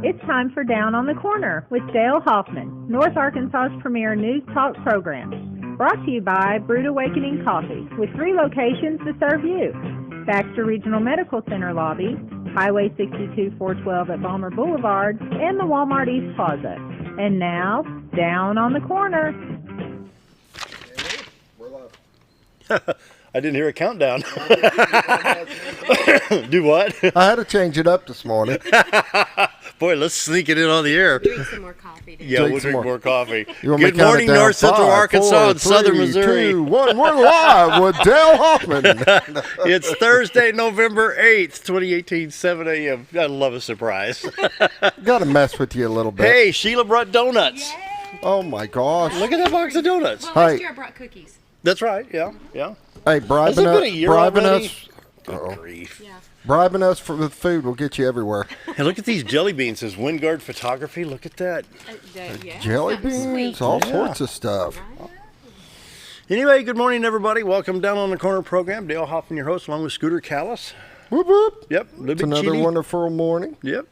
It's time for Down on the Corner with Dale Hoffman, North Arkansas's premier news talk program. Brought to you by Brood Awakening Coffee, with 3 locations to serve you. Baxter Regional Medical Center lobby, Highway 62 412 at Balmer Boulevard, and the Walmart East Plaza. And now, Down on the Corner. I didn't hear a countdown. Do what? I had to change it up this morning. Boy, let's sneak it in on the air. Drink some more coffee. Yeah, we'll drink more coffee. Good morning, North Central Arkansas and Southern Missouri. 2, 1, we're live with Dale Hoffman. It's Thursday, November 8th, 2018, 7 a.m. I love a surprise. Got to mess with you a little bit. Hey, Sheila brought donuts. Yay. Oh, my gosh. Look at that box of donuts. Well, Hey. last year I brought cookies. That's right, yeah. Hey, Has it bribing been a year already? us. Good Uh-oh. grief. Yeah. Bribing us with food will get you everywhere. Hey, look at these jelly beans. It says Wingard Photography. Look at that. Yeah, Jelly something beans, sweet. all Yeah. sorts of stuff. Anyway, good morning, everybody. Welcome Down on the Corner program. Dale Hoffman, your host, along with Scooter Callis. Whoop, whoop. Yep, a little It's bit another chilly. wonderful morning. Yep.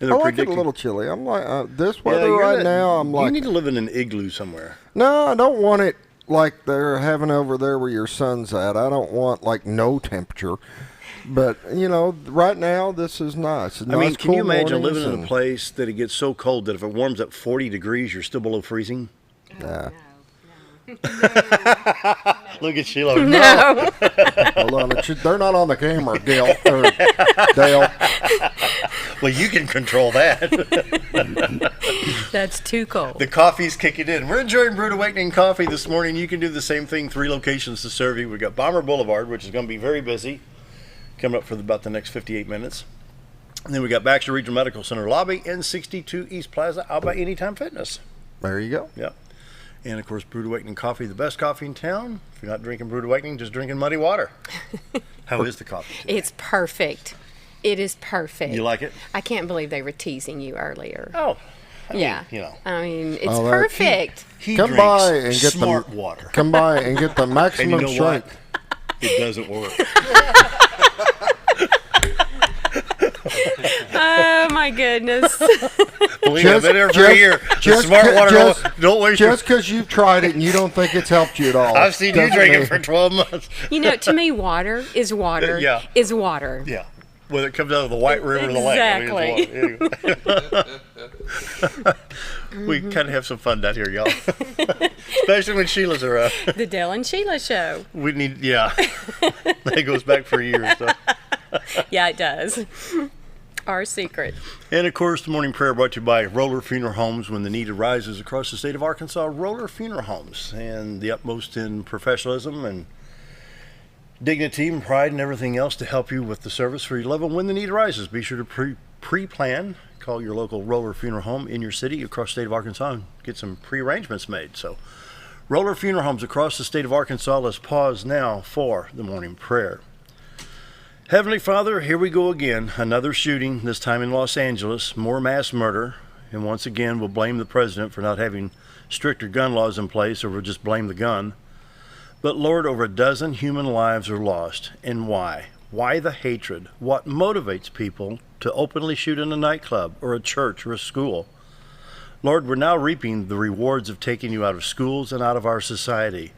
I like it a little chilly. I'm like, this weather you're right not- now, I'm You like, need to live in an igloo somewhere. no, I don't want it like they're having over there where your son's at. I don't want like no temperature. But, you know, right now, this is nice. I mean, can you imagine mornings living in a and- place that it gets so cold that if it warms up 40 degrees, you're still below freezing? Yeah. Look at Sheila. No. Hold on, they're not on the camera, Dale. Dale. Well, you can control that. That's too cold. The coffee's kicking in. We're enjoying Brood Awakening coffee this morning. You can do the same thing. 3 locations to serve you. We've got Balmer Boulevard, which is going to be very busy, coming up for about the next 58 minutes. And then we got Baxter Regional Medical Center lobby and 62 East Plaza out by Anytime Fitness. There you go. Yep. And, of course, Brood Awakening coffee, the best coffee in town. If you're not drinking Brood Awakening, just drinking muddy water. How is the coffee today? It's perfect. It is perfect. You like it? I can't believe they were teasing you earlier. Oh. I mean, Yeah. you know. I mean, it's Oh, perfect. He Come drinks by and get smart the water. Come by and get the And maximum you know strength. what? It doesn't work. Oh, my goodness. Believe me, I've been here for a year. The smart water, don't waste your... Just because you've tried it and you don't think it's helped you at all. I've seen you doesn't drink mean- it for 12 months. You know, to me, water is water. Yeah. Is water. Yeah. Whether it comes out of the White River or the lake. I mean, we kind of have some fun down here, y'all. Especially when Sheila's around. The Dale and Sheila show. We need, yeah. That goes back for years. So. Yeah, it does. Our secret. And, of course, the morning prayer brought to you by Roller Funeral Homes. When the need arises across the state of Arkansas, Roller Funeral Homes. And the utmost in professionalism and dignity and pride and everything else to help you with the service for your loved one when the need arises. Be sure to pre-plan. Call your local Roller Funeral Home in your city across the state of Arkansas and get some pre-arrangements made. So, Roller Funeral Homes across the state of Arkansas. Let's pause now for the morning prayer. Heavenly Father, here we go again. Another shooting, this time in Los Angeles. More mass murder. And once again, we'll blame the president for not having stricter gun laws in place, or we'll just blame the gun. But Lord, over a dozen human lives are lost. And why? Why the hatred? What motivates people to openly shoot in a nightclub or a church or a school? Lord, we're now reaping the rewards of taking you out of schools and out of our society.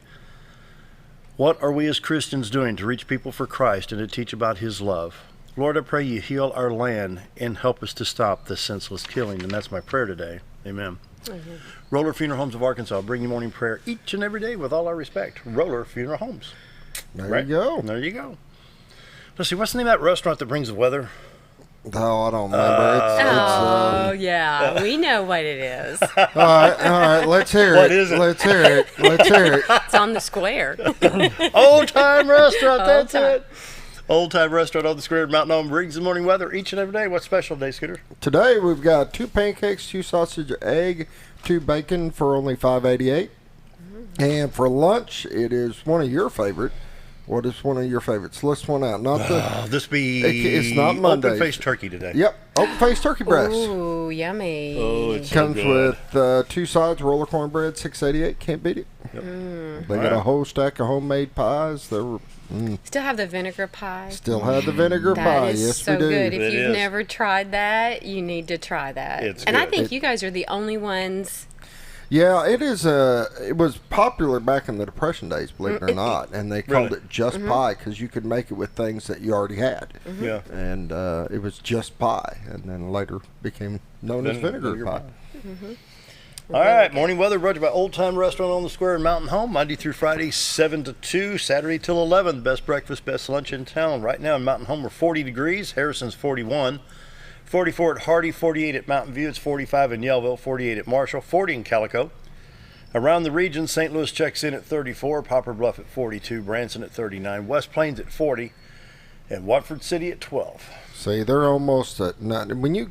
What are we as Christians doing to reach people for Christ and to teach about His love? Lord, I pray you heal our land and help us to stop this senseless killing. And that's my prayer today. Amen. Mm-hmm. Roller Funeral Homes of Arkansas, bring you morning prayer each and every day with all our respect. Roller Funeral Homes. There Right? you go. There you go. Let's see, what's the name of that restaurant that brings the weather? Oh, I don't remember. Oh, yeah. We know what it is. All right. Let's hear What it. is it? Let's hear it. Let's hear it. It's on the square. Old Time Restaurant, that's Time. it. Old Time Restaurant on the square at Mountain Home brings the morning weather each and every day. What's special today, Scooter? Today we've got 2 pancakes, 2 sausage, egg, 2 bacon for only $5.88. And for lunch, it is one of your favorite. What is one of your favorites? List one out. Not the. This be It's not Mondays. open-faced turkey today. Yep, open-faced turkey breast. Ooh, yummy. Oh, it's so Comes good. with 2 sides, roller cornbread, $6.88. Can't beat it. They got a whole stack of homemade pies. They were Still have the vinegar pie. still had the vinegar That pie. is Yes, so we do. good. If It you've is. never tried that, you need to try that. It's and I good. think you guys are the only ones. Yeah, it is. It was popular back in the Depression days, believe it or not, and they called Really? it just pie because you could make it with things that you already had. Yeah. And it was just pie, and then later became known as vinegar pie. All right, morning weather brought to you by Old Time Restaurant on the Square in Mountain Home, Monday through Friday, 7 to 2, Saturday till 11. Best breakfast, best lunch in town. Right now in Mountain Home, we're 40 degrees. Harrison's 41. 44 at Hardy, 48 at Mountain View. It's 45 in Yellville, 48 at Marshall, 40 in Calico. Around the region, St. Louis checks in at 34, Poplar Bluff at 42, Branson at 39, West Plains at 40, and Watford City at 12. See, they're almost at nothing. When you,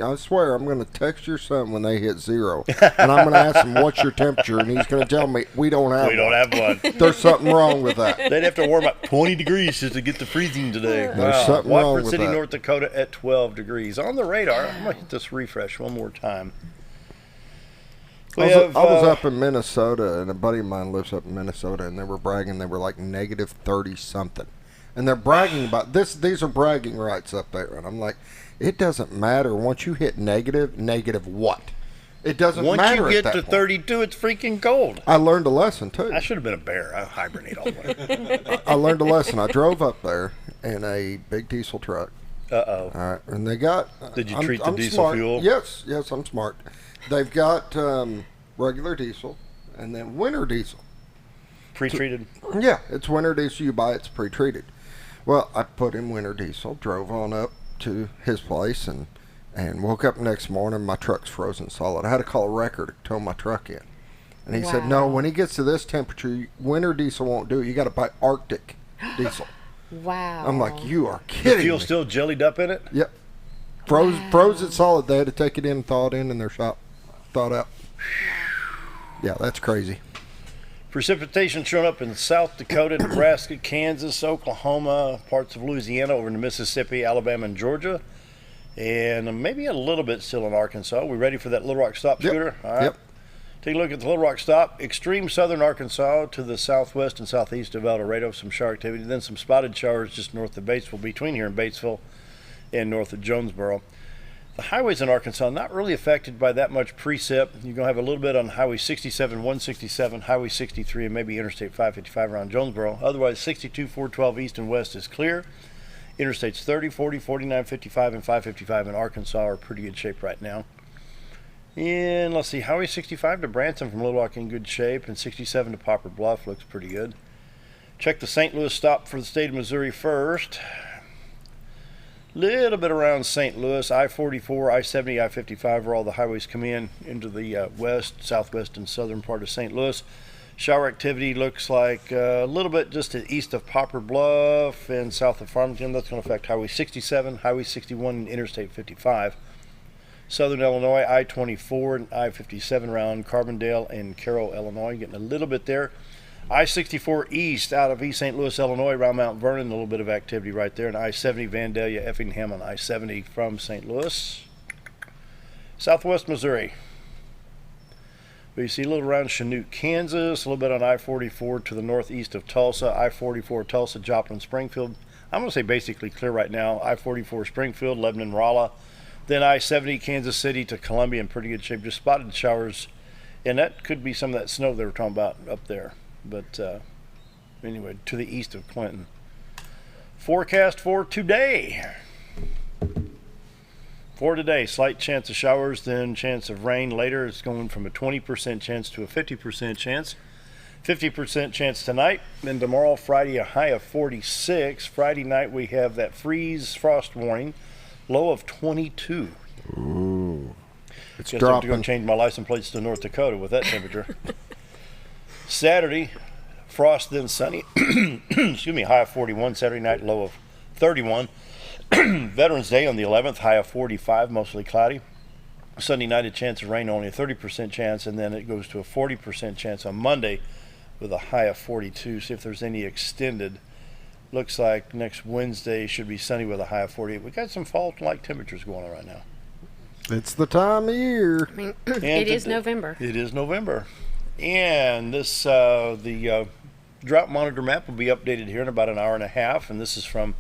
I swear, I'm gonna text your son when they hit 0, and I'm gonna ask him what's your temperature, and he's gonna tell me we don't have. We don't have one. There's something wrong with that. They'd have to warm up 20 degrees just to get the freezing today. There's something wrong Watford with City, that. North Dakota at 12 degrees. On the radar, I'm going to hit this refresh one more time. I was up in Minnesota, and a buddy of mine lives up in Minnesota, and they were bragging they were like negative 30 something, and they're bragging about this. These are bragging rights up there, and I'm like, it doesn't matter once you hit negative what? It doesn't Once matter. you at get that to point. 32, it's freaking cold. I learned a lesson too. I should have been a bear. I hibernate all the way. I learned a lesson. I drove up there in a big diesel truck. Uh-oh. All right, and they got. Did you I'm- treat the I'm diesel smart. fuel? Yes, I'm smart. They've got regular diesel and then winter diesel. Pre-treated? Yeah, it's winter diesel. You buy it's pre-treated. Well, I put in winter diesel, drove on up to his place, and woke up next morning. My truck's frozen solid. I had to call a wrecker to tow my truck in. And he said, no, when he gets to this temperature, winter diesel won't do it. You got to buy Arctic diesel. Wow. I'm like, you are The kidding fuel me. still jellied up in it? Yep. Froze it solid. They had to take it in and thaw it in their shop. Thawed out. Yeah, that's crazy. Precipitation showing up in South Dakota, Nebraska, Kansas, Oklahoma, parts of Louisiana, over into Mississippi, Alabama, and Georgia. And maybe a little bit still in Arkansas. We ready for that Little Rock stop, Yep. Scooter? All right. Yep. Take a look at the Little Rock stop. Extreme southern Arkansas to the southwest and southeast of El Dorado. Some shower activity. Then some spotted showers just north of Batesville, between here and Batesville and north of Jonesboro. The highways in Arkansas not really affected by that much precip. You're going to have a little bit on Highway 67, 167, Highway 63, and maybe Interstate 555 around Jonesboro. Otherwise, 62, 412 east and west is clear. Interstates 30, 40, 49, 55, and 555 in Arkansas are pretty good shape right now. And let's see, Highway 65 to Branson from Little Rock in good shape, and 67 to Poplar Bluff looks pretty good. Check the St. Louis stop for the state of Missouri first. Little bit around St. Louis, I-44, I-70, I-55 where all the highways come in into the west, southwest, and southern part of St. Louis. Shower activity looks like a little bit just to east of Poplar Bluff and south of Farmington. That's going to affect Highway 67, Highway 61, and Interstate 55. Southern Illinois, I-24 and I-57 around Carbondale and Carroll, Illinois. Getting a little bit there. I-64 east out of East St. Louis, Illinois, around Mount Vernon, a little bit of activity right there. And I-70 Vandalia, Effingham on I-70 from St. Louis. Southwest Missouri. We see a little around Chanute, Kansas, a little bit on I-44 to the northeast of Tulsa, I-44 Tulsa, Joplin, Springfield. I'm going to say basically clear right now. I-44 Springfield, Lebanon, Rolla. Then I-70 Kansas City to Columbia in pretty good shape. Just spotted showers, and that could be some of that snow they were talking about up there. But anyway, to the east of Clinton. Forecast for today. For today, slight chance of showers, then chance of rain later. It's going from a 20% chance to a 50% chance. 50% chance tonight. Then tomorrow, Friday, a high of 46. Friday night, we have that freeze frost warning. Low of 22. Ooh. It's Guess I have to go dropping. change my license plates to North Dakota with that temperature. Saturday, frost then sunny. Excuse me, high of 41. Saturday night, low of 31. Veterans Day on the 11th, high of 45, mostly cloudy. Sunday night, a chance of rain, only a 30% chance, and then it goes to a 40% chance on Monday with a high of 42. See if there's any extended. Looks like next Wednesday should be sunny with a high of 48. We got some fall-like temperatures going on right now. It's the time of year. I mean, it is November. It is November. And this the drought monitor map will be updated here in about an hour and a half, and this is from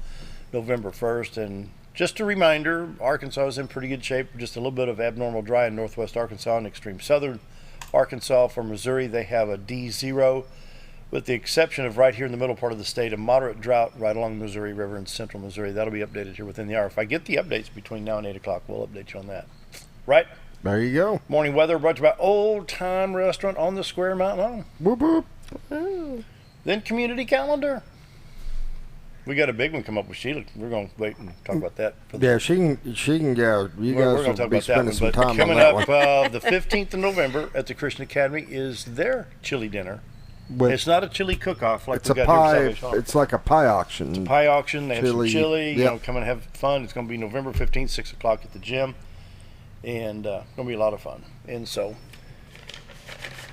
November 1st. And just a reminder, Arkansas is in pretty good shape. Just a little bit of abnormal dry in northwest Arkansas and extreme southern Arkansas. For Missouri, they have a D0, with the exception of right here in the middle part of the state, a moderate drought right along the Missouri River in central Missouri. That'll be updated here within the hour. If I get the updates between now and 8 o'clock, we'll update you on that. Right? There you go. Morning weather brought to you by Old Time Restaurant on the Square, Mountain Home. Whoop, whoop. Ooh. Then community calendar. We got a big one come up with Sheila. We're going to wait and talk about that. Yeah, she can. Yeah, you We're guys going to talk will be about that spending one. some But time on coming that up one. the 15th of November at the Christian Academy is their chili dinner. With- It's not a chili cook-off like it's we a got here at pie. Salvation Army. It's like a pie auction. Pie auction. They have some Chili, chili. You yep. know, come and have fun. It's going to be November 15th, 6 o'clock at the gym. And going to be a lot of fun. And so,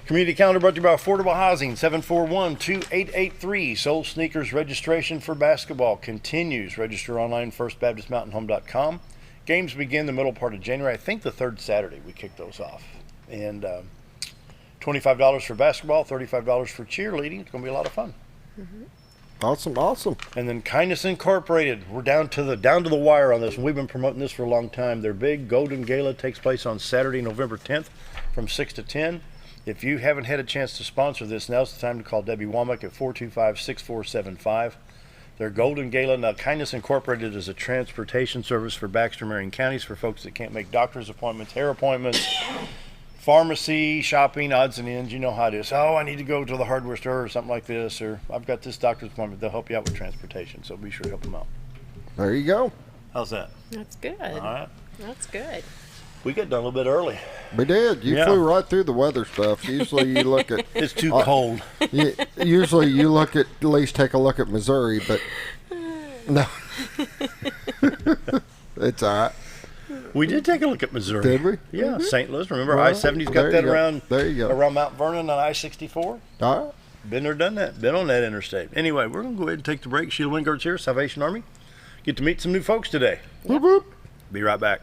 community calendar brought to you by Affordable Housing, 741-2883. Soul Sneakers registration for basketball continues. Register online, firstbaptistmountainhome.com. Games begin the middle part of January. I think the third Saturday we kick those off. And $25 for basketball, $35 for cheerleading. It's going to be a lot of fun. Awesome. And then Kindness Incorporated. We're down to the wire on this, and we've been promoting this for a long time. Their big Golden Gala takes place on Saturday, November 10th from 6 to 10. If you haven't had a chance to sponsor this, now's the time to call Debbie Womack at 425-6475. Their Golden Gala. Now, Kindness Incorporated is a transportation service for Baxter Marion counties for folks that can't make doctor's appointments, hair appointments, pharmacy, shopping, odds and ends. You know how it is. Oh, I need to go to the hardware store or something like this, or I've got this doctor's appointment. They'll help you out with transportation, so be sure to help them out. There you go. How's that? That's good. All right. That's good. We got done a little bit early. We did. You Yeah. flew right through the weather stuff. Usually you look at. It's too cold. Usually you look at least take a look at Missouri, but no. It's all right. We did take a look at Missouri. Did we? Yeah, St. Louis. Remember, Well, I-70's there got you that go. around There you go. around Mount Vernon on I-64. All right. Been there, done that. Been on that interstate. Anyway, we're going to go ahead and take the break. Sheila Wingard's here, Salvation Army. Get to meet some new folks today. Whoop, whoop. Be right back.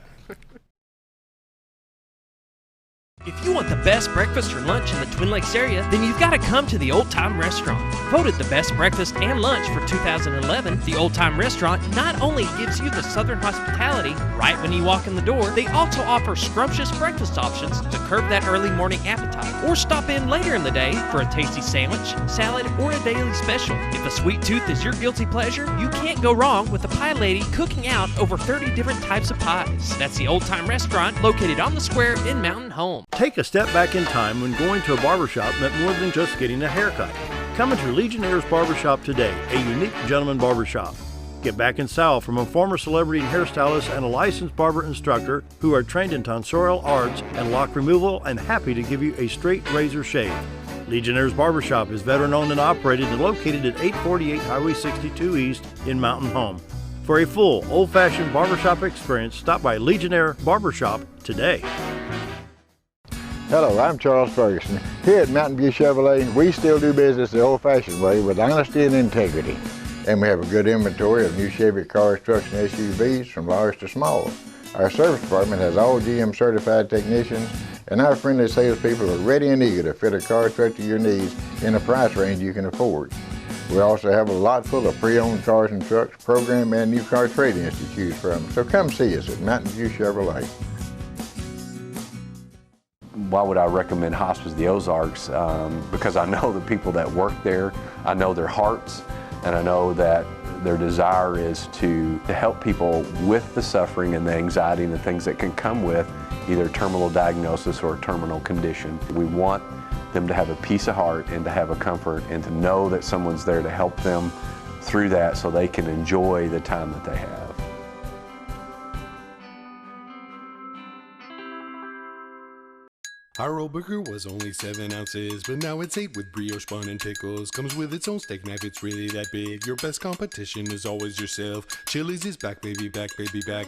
If you want the best breakfast or lunch in the Twin Lakes area, then you've got to come to the Old Time Restaurant. Voted the best breakfast and lunch for 2011, the Old Time Restaurant not only gives you the Southern hospitality right when you walk in the door, they also offer scrumptious breakfast options to curb that early morning appetite. Or stop in later in the day for a tasty sandwich, salad, or a daily special. If a sweet tooth is your guilty pleasure, you can't go wrong with the Pie Lady cooking out over 30 different types of pies. That's the Old Time Restaurant located on the square in Mountain Home. Take a step back in time when going to a barbershop meant more than just getting a haircut. Come into Legionnaire's Barbershop today, a unique gentleman barbershop. Get back in style from a former celebrity hairstylist and a licensed barber instructor who are trained in tonsorial arts and lock removal and happy to give you a straight razor shave. Legionnaire's Barbershop is veteran-owned and operated and located at 848 Highway 62 East in Mountain Home. For a full, old-fashioned barbershop experience, stop by Legionnaire Barbershop today. Hello, I'm Charles Ferguson. Here at Mountain View Chevrolet, we still do business the old-fashioned way with honesty and integrity. And we have a good inventory of new Chevy cars, trucks, and SUVs from large to small. Our service department has all GM certified technicians, and our friendly salespeople are ready and eager to fit a car truck to your needs in a price range you can afford. We also have a lot full of pre-owned cars and trucks, program and new car trade-ins to choose from. So come see us at Mountain View Chevrolet. Why would I recommend Hospice of the Ozarks? Because I know the people that work there, I know their hearts, and I know that their desire is to help people with the suffering and the anxiety and the things that can come with either terminal diagnosis or a terminal condition. We want them to have a peace of heart and to have a comfort and to know that someone's there to help them through that so they can enjoy the time that they have. Our roll burger was only 7 ounces, but now it's 8 with brioche bun and pickles. Comes with its own steak knife, it's really that big. Your best competition is always yourself. Chili's is back, baby, back, baby, back.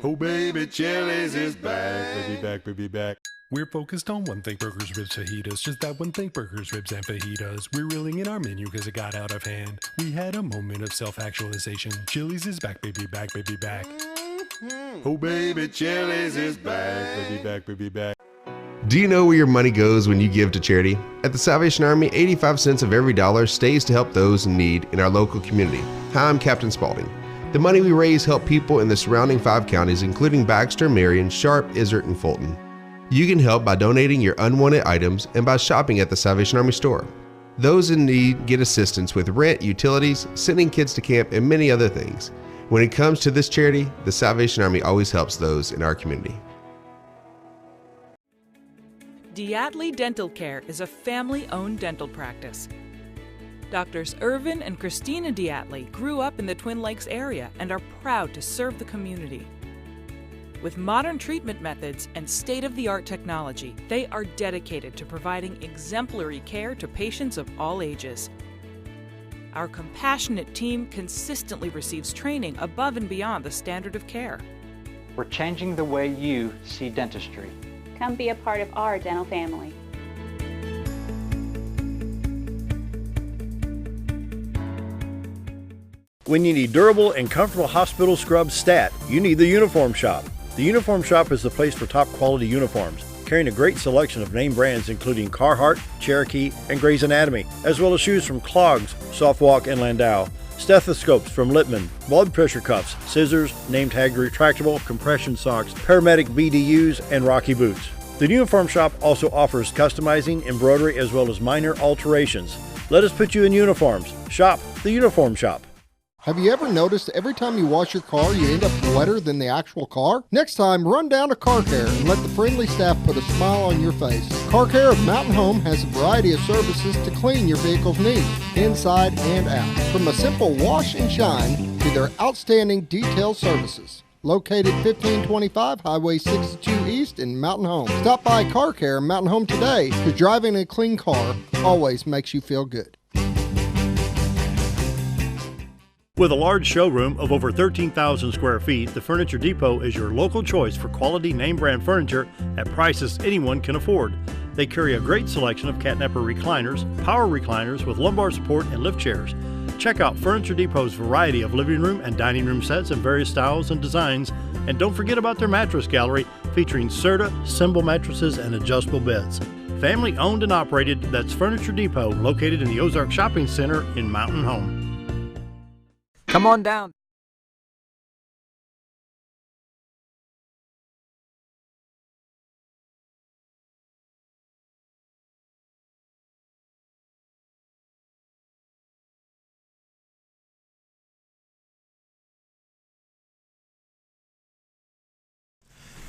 Oh, baby, Chili's is back, baby, back, baby, back. We're focused on one thing, burgers, ribs, fajitas. Just that one thing, burgers, ribs, and fajitas. We're reeling in our menu because it got out of hand. We had a moment of self-actualization. Chili's is back, baby, back, baby, back. Oh, baby, Chili's is back, baby, back, baby, back. Do you know where your money goes when you give to charity? At the Salvation Army, 85 cents of every dollar stays to help those in need in our local community. Hi, I'm Captain Spaulding. The money we raise help people in the surrounding 5 counties, including Baxter, Marion, Sharp, Izzard, and Fulton. You can help by donating your unwanted items and by shopping at the Salvation Army store. Those in need get assistance with rent, utilities, sending kids to camp, and many other things. When it comes to this charity, the Salvation Army always helps those in our community. Diatley Dental Care is a family-owned dental practice. Doctors Irvin and Christina Diatley grew up in the Twin Lakes area and are proud to serve the community. With modern treatment methods and state-of-the-art technology, they are dedicated to providing exemplary care to patients of all ages. Our compassionate team consistently receives training above and beyond the standard of care. We're changing the way you see dentistry. Come be a part of our dental family. When you need durable and comfortable hospital scrub stat, you need the Uniform Shop. The Uniform Shop is the place for top quality uniforms, carrying a great selection of name brands including Carhartt, Cherokee, and Gray's Anatomy, as well as shoes from Clogs, Softwalk, and Landau, stethoscopes from Littman, blood pressure cuffs, scissors, name tag retractable, compression socks, paramedic BDUs, and Rocky boots. The Uniform Shop also offers customizing, embroidery, as well as minor alterations. Let us put you in uniforms. Shop the Uniform Shop. Have you ever noticed every time you wash your car, you end up wetter than the actual car? Next time, run down to Car Care and let the friendly staff put a smile on your face. Car Care of Mountain Home has a variety of services to clean your vehicle's needs, inside and out. From a simple wash and shine to their outstanding detailed services. Located 1525 Highway 62 East in Mountain Home. Stop by Car Care Mountain Home today, because driving a clean car always makes you feel good. With a large showroom of over 13,000 square feet, the Furniture Depot is your local choice for quality name brand furniture at prices anyone can afford. They carry a great selection of catnapper recliners, power recliners with lumbar support, and lift chairs. Check out Furniture Depot's variety of living room and dining room sets in various styles and designs. And don't forget about their mattress gallery featuring Serta, Symbol mattresses, and adjustable beds. Family owned and operated, that's Furniture Depot, located in the Ozark Shopping Center in Mountain Home. Come on down.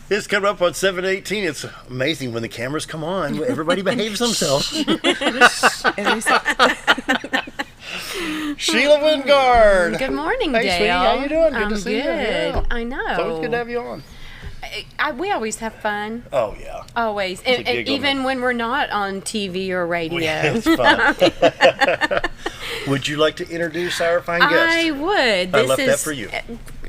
It's coming up on 7:18. It's amazing when the cameras come on. Everybody behaves themselves. Sheila Wingard. Good morning, Hey, Dale. sweetie, how you doing? Good I'm to see you. good. Yeah. I know. It's always good to have you on. We always have fun. Oh, yeah. Always. It's a And giggle, even when we're not on TV or radio. It's fun. Would you like to introduce our fine guest? I would. I left that for you.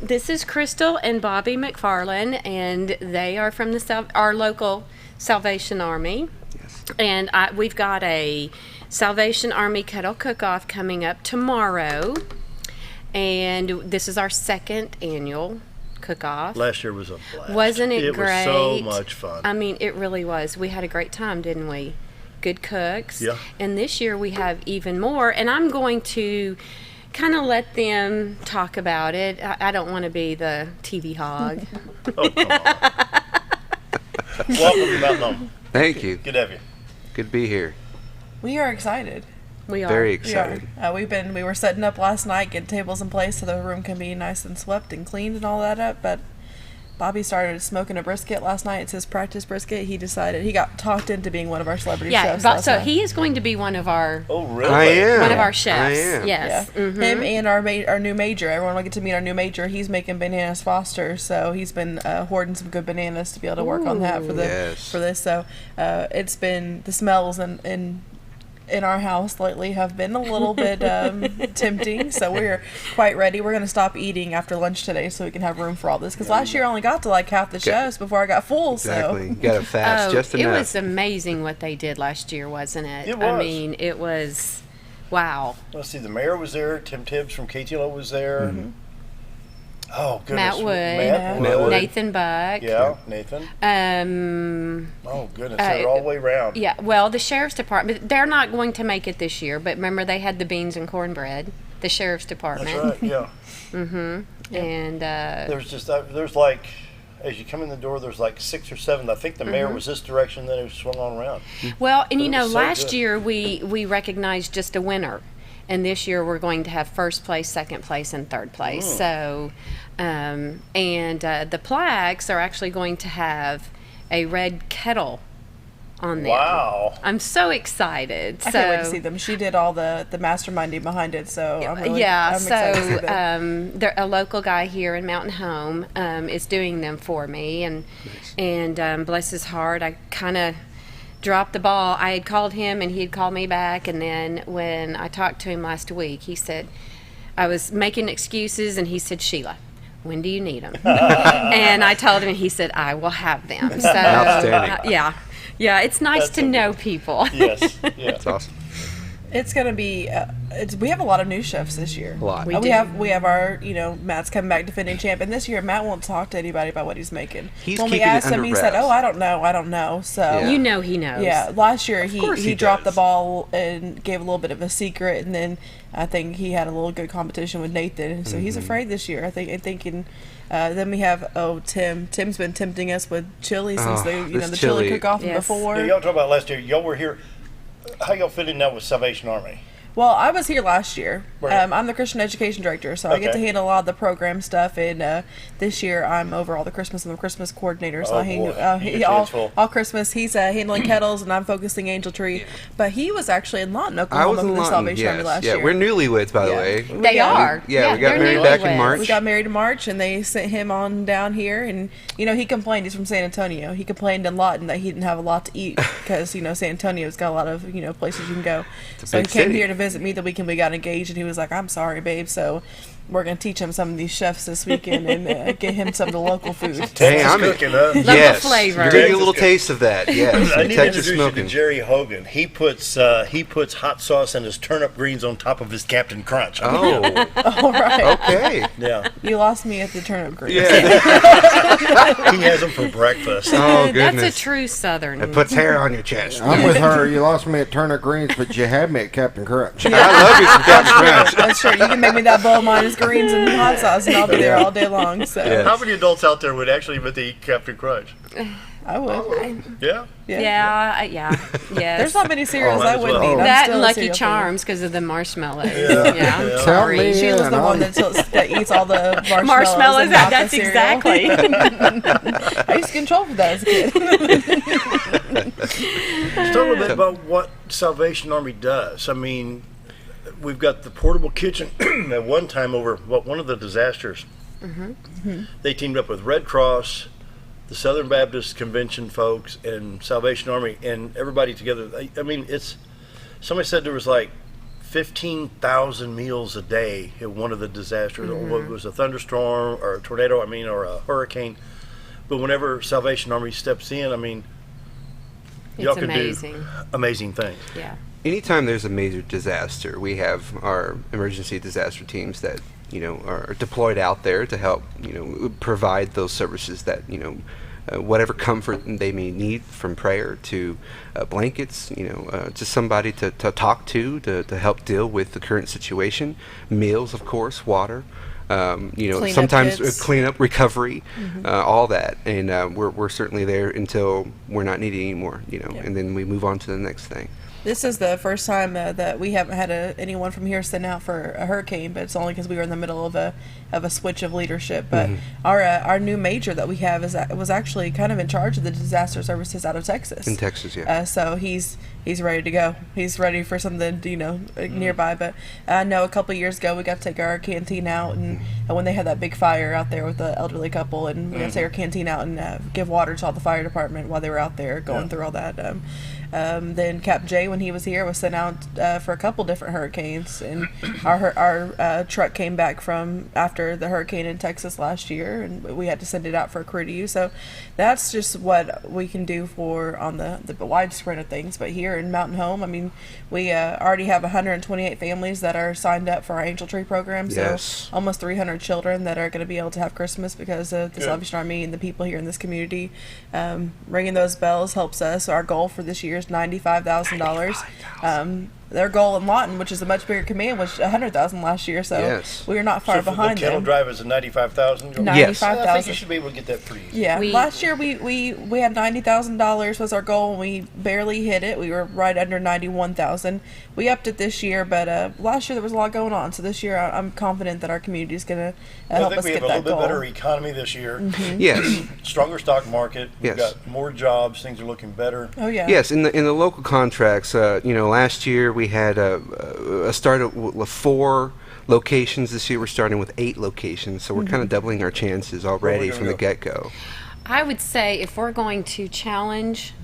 This is Crystal and Bobby McFarland, and they are from our local Salvation Army. Yes. And we've got a Salvation Army Kettle Cook-Off coming up tomorrow, and this is our 2nd annual cook-off. Last year was a blast. Wasn't it great? It was so much fun. I mean, it really was. We had a great time, didn't we? Good cooks. Yeah. And this year we have even more, and I'm going to kind of let them talk about it. I don't want to be the TV hog. Oh, come on. Welcome to Mountain Home. Thank you. Good to have you. Good to be here. We are excited. We are. Very excited. We were setting up last night, getting tables in place so the room can be nice and swept and cleaned and all that up, but Bobby started smoking a brisket last night. It's his practice brisket. He decided he got talked into being one of our celebrity chefs. Yeah, so he is going to be one of our. Oh, really? I am. One of our chefs. I am. Yes. Yeah. Mm-hmm. Him and our new major. Everyone will get to meet our new major. He's making bananas Foster, so he's been hoarding some good bananas to be able to work on that for this. So it's been the smells in our house lately have been a little bit tempting, so we're quite ready. We're going to stop eating after lunch today so we can have room for all this, because last year I only got to like half the chefs before I got full. Exactly. You got to fast just enough. It was amazing what they did last year, wasn't it? It was. I mean, it was, wow. Let's see, the mayor was there, Tim Tibbs from KTLO was there. Mm-hmm. Oh, goodness. Matt Wood, Matt Wood. Nathan Buck. Yeah, Nathan. Oh, goodness. They're all the way around. Yeah, well, the sheriff's department, they're not going to make it this year, but remember they had the beans and cornbread, the sheriff's department. That's right, yeah. Mm-hmm. And there's like, as you come in the door, there's like 6 or 7. I think the mayor was this direction, then it swung on around. Well, and But it was so last good. year we recognized just a winner. And this year we're going to have first place, second place, and third place. So, the plaques are actually going to have a red kettle on them. Wow. I'm so excited. I can't wait to see them. She did all the masterminding behind it, so I'm excited to see them. A local guy here in Mountain Home is doing them for me, and bless his heart, I kind of dropped the ball. I had called him and he had called me back, and then when I talked to him last week, he said, I was making excuses, and he said, Sheila, when do you need them? And I told him, and he said, I will have them. So, Outstanding. Yeah, it's nice to know people. Yes, yeah. That's awesome. It's gonna be. We have a lot of new chefs this year. A lot. We have our. Matt's coming back defending champ, and this year Matt won't talk to anybody about what he's making. When we asked him, he said, "Oh, I don't know." So Yeah. You know he knows. Yeah, last year he dropped does. the ball and gave a little bit of a secret, and then I think he had a little good competition with Nathan, so he's afraid this year. Thinking. Then we have Tim. Tim's been tempting us with chili since the chili cook-off before. Yeah, y'all talk about last year. Y'all were here. How y'all fit in now with Salvation Army? Well, I was here last year. Right. I'm the Christian Education Director, so I get to handle a lot of the program stuff. And this year, I'm over all the Christmas and the Christmas coordinator. So Oh, I handle boy. You get your hands full. all Christmas. He's handling kettles, and I'm focusing Angel Tree. But he was actually in Lawton, I Oklahoma, was in for the Lawton, Salvation yes. Army last yeah, year. we're newlyweds, by the Yeah. way. They are. We got they're married back in newlyweds. March. We got married in March, and they sent him on down here. And he complained. He's from San Antonio. He complained in Lawton that he didn't have a lot to eat because San Antonio's got a lot of places you can go. So he big came city. here to visit me the weekend we got engaged, and he was like, "I'm sorry, babe." So we're gonna teach him some of these chefs this weekend and get him some of the local food. Hey, I'm cooking, huh? Yes, flavor. you're getting a little Texas taste of that. Yes, I need to Texas introduce you smoking. to Jerry Hogan. He puts hot sauce and his turnip greens on top of his Captain Crunch. Oh, All right. okay. Yeah. You lost me at the turnip greens. Yeah. He has them for breakfast. Oh That's goodness. a true Southern. It puts hair on your chest. I'm with her. You lost me at Turnip Greens, but you had me at Captain Crunch. I love you some Captain Crunch. That's true. You can make me that bowl of minus greens and hot sauce, and I'll be there all day long. So Yeah. How many adults out there would actually admit they eat Captain Crunch? I would. Yeah? Yeah. There's not many cereals might I as wouldn't well. eat. I'm That still and a Lucky cereal fan. Charms because of the marshmallows. Yeah. I'm Tell sorry. me. She was the Yeah, one no. that eats all the Marshmallows, and not the that's cereal. exactly. I used to control for that as a kid. Let's talk a little bit about what Salvation Army does. I mean, we've got the portable kitchen. At one time over one of the disasters, they teamed up with Red Cross, the Southern Baptist Convention folks, and Salvation Army, and everybody together. I mean, somebody said there was like 15,000 meals a day in one of the disasters. It was a thunderstorm or a tornado, or a hurricane. But whenever Salvation Army steps in, I mean, y'all It's can amazing. do amazing things. Yeah. Anytime there's a major disaster, we have our emergency disaster teams that are deployed out there to help provide those services that whatever comfort they may need, from prayer to blankets, just somebody to talk to help deal with the current situation, meals, of course, water. Cleanup Sometimes kits. cleanup, recovery, all that, and we're certainly there until we're not needed anymore, and then we move on to the next thing. This is the first time that we haven't had anyone from here sent out for a hurricane, but it's only because we were in the middle of a switch of leadership. But our new major that we have was actually kind of in charge of the disaster services out of Texas. In Texas, yeah. So he's ready to go. He's ready for something nearby. But I know a couple of years ago we got to take our canteen out, and when they had that big fire out there with the elderly couple, and we got to take our canteen out and give water to all the fire department while they were out there going through all that. Then Cap J, when he was here, was sent out for a couple different hurricanes, and our truck came back from after the hurricane in Texas last year, and we had to send it out for a crew to use. So that's just what we can do on the widespread of things. But here here in Mountain Home. I mean, we already have 128 families that are signed up for our Angel Tree program. So Yes. almost 300 children that are going to be able to have Christmas because of the Salvation Army and the people here in this community. Ringing those bells helps us. Our goal for this year is $95,000. Their goal in Lawton, which is a much bigger command, was $100,000 last year. So we are not far behind Kettle them. Drive is a 95,000. Yes. I think you should be able to get that pretty easy. Yeah, last year we had $90,000 was our goal, and we barely hit it. We were right under 91,000. We upped it this year, but last year there was a lot going on. So this year I'm confident that our community is going to help us get that goal. I think we have a little bit better economy this year. Yes. Stronger stock market. We've got more jobs. Things are looking better. Oh yeah. Yes, in the local contracts, last year we had a start with 4 locations. This year we're starting with 8 locations, so we're kind of doubling our chances already from the get-go. I would say if we're going to challenge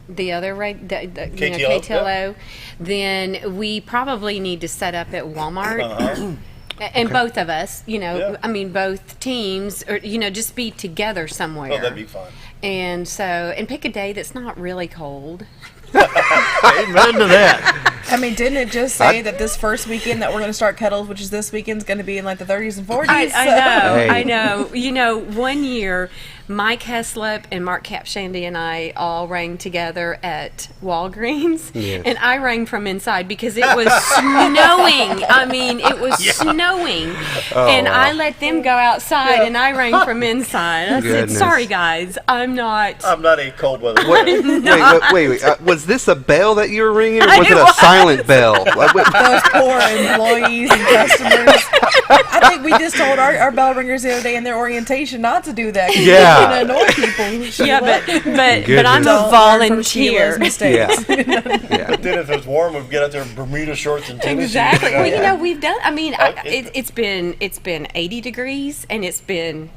the other KTLO, then we probably need to set up at Walmart. And both of us, I mean, both teams, or, just be together somewhere. Oh, that'd be fun. And and pick a day that's not really cold. Amen to that. I mean, didn't it just say that this first weekend that we're going to start kettles, which is this weekend, is going to be in like the 30s and 40s? I know. One year, Mike Heslop and Mark Capshandy and I all rang together at Walgreens, and I rang from inside because it was snowing. I mean, it was snowing, and I let them go outside, and I rang from inside. I said, "Sorry, guys, I'm not a cold weather." Wait. Was this a bell that you were ringing, or was it a silent bell? Those poor employees and customers. I think we just told our bell ringers the other day in their orientation not to do that. Yeah. You're gonna annoy people. But I'm a volunteer. But then if it's warm, we'd get out there in Bermuda shorts and tennis. Exactly. Well, we've done. I mean, it's been 80 degrees and it's been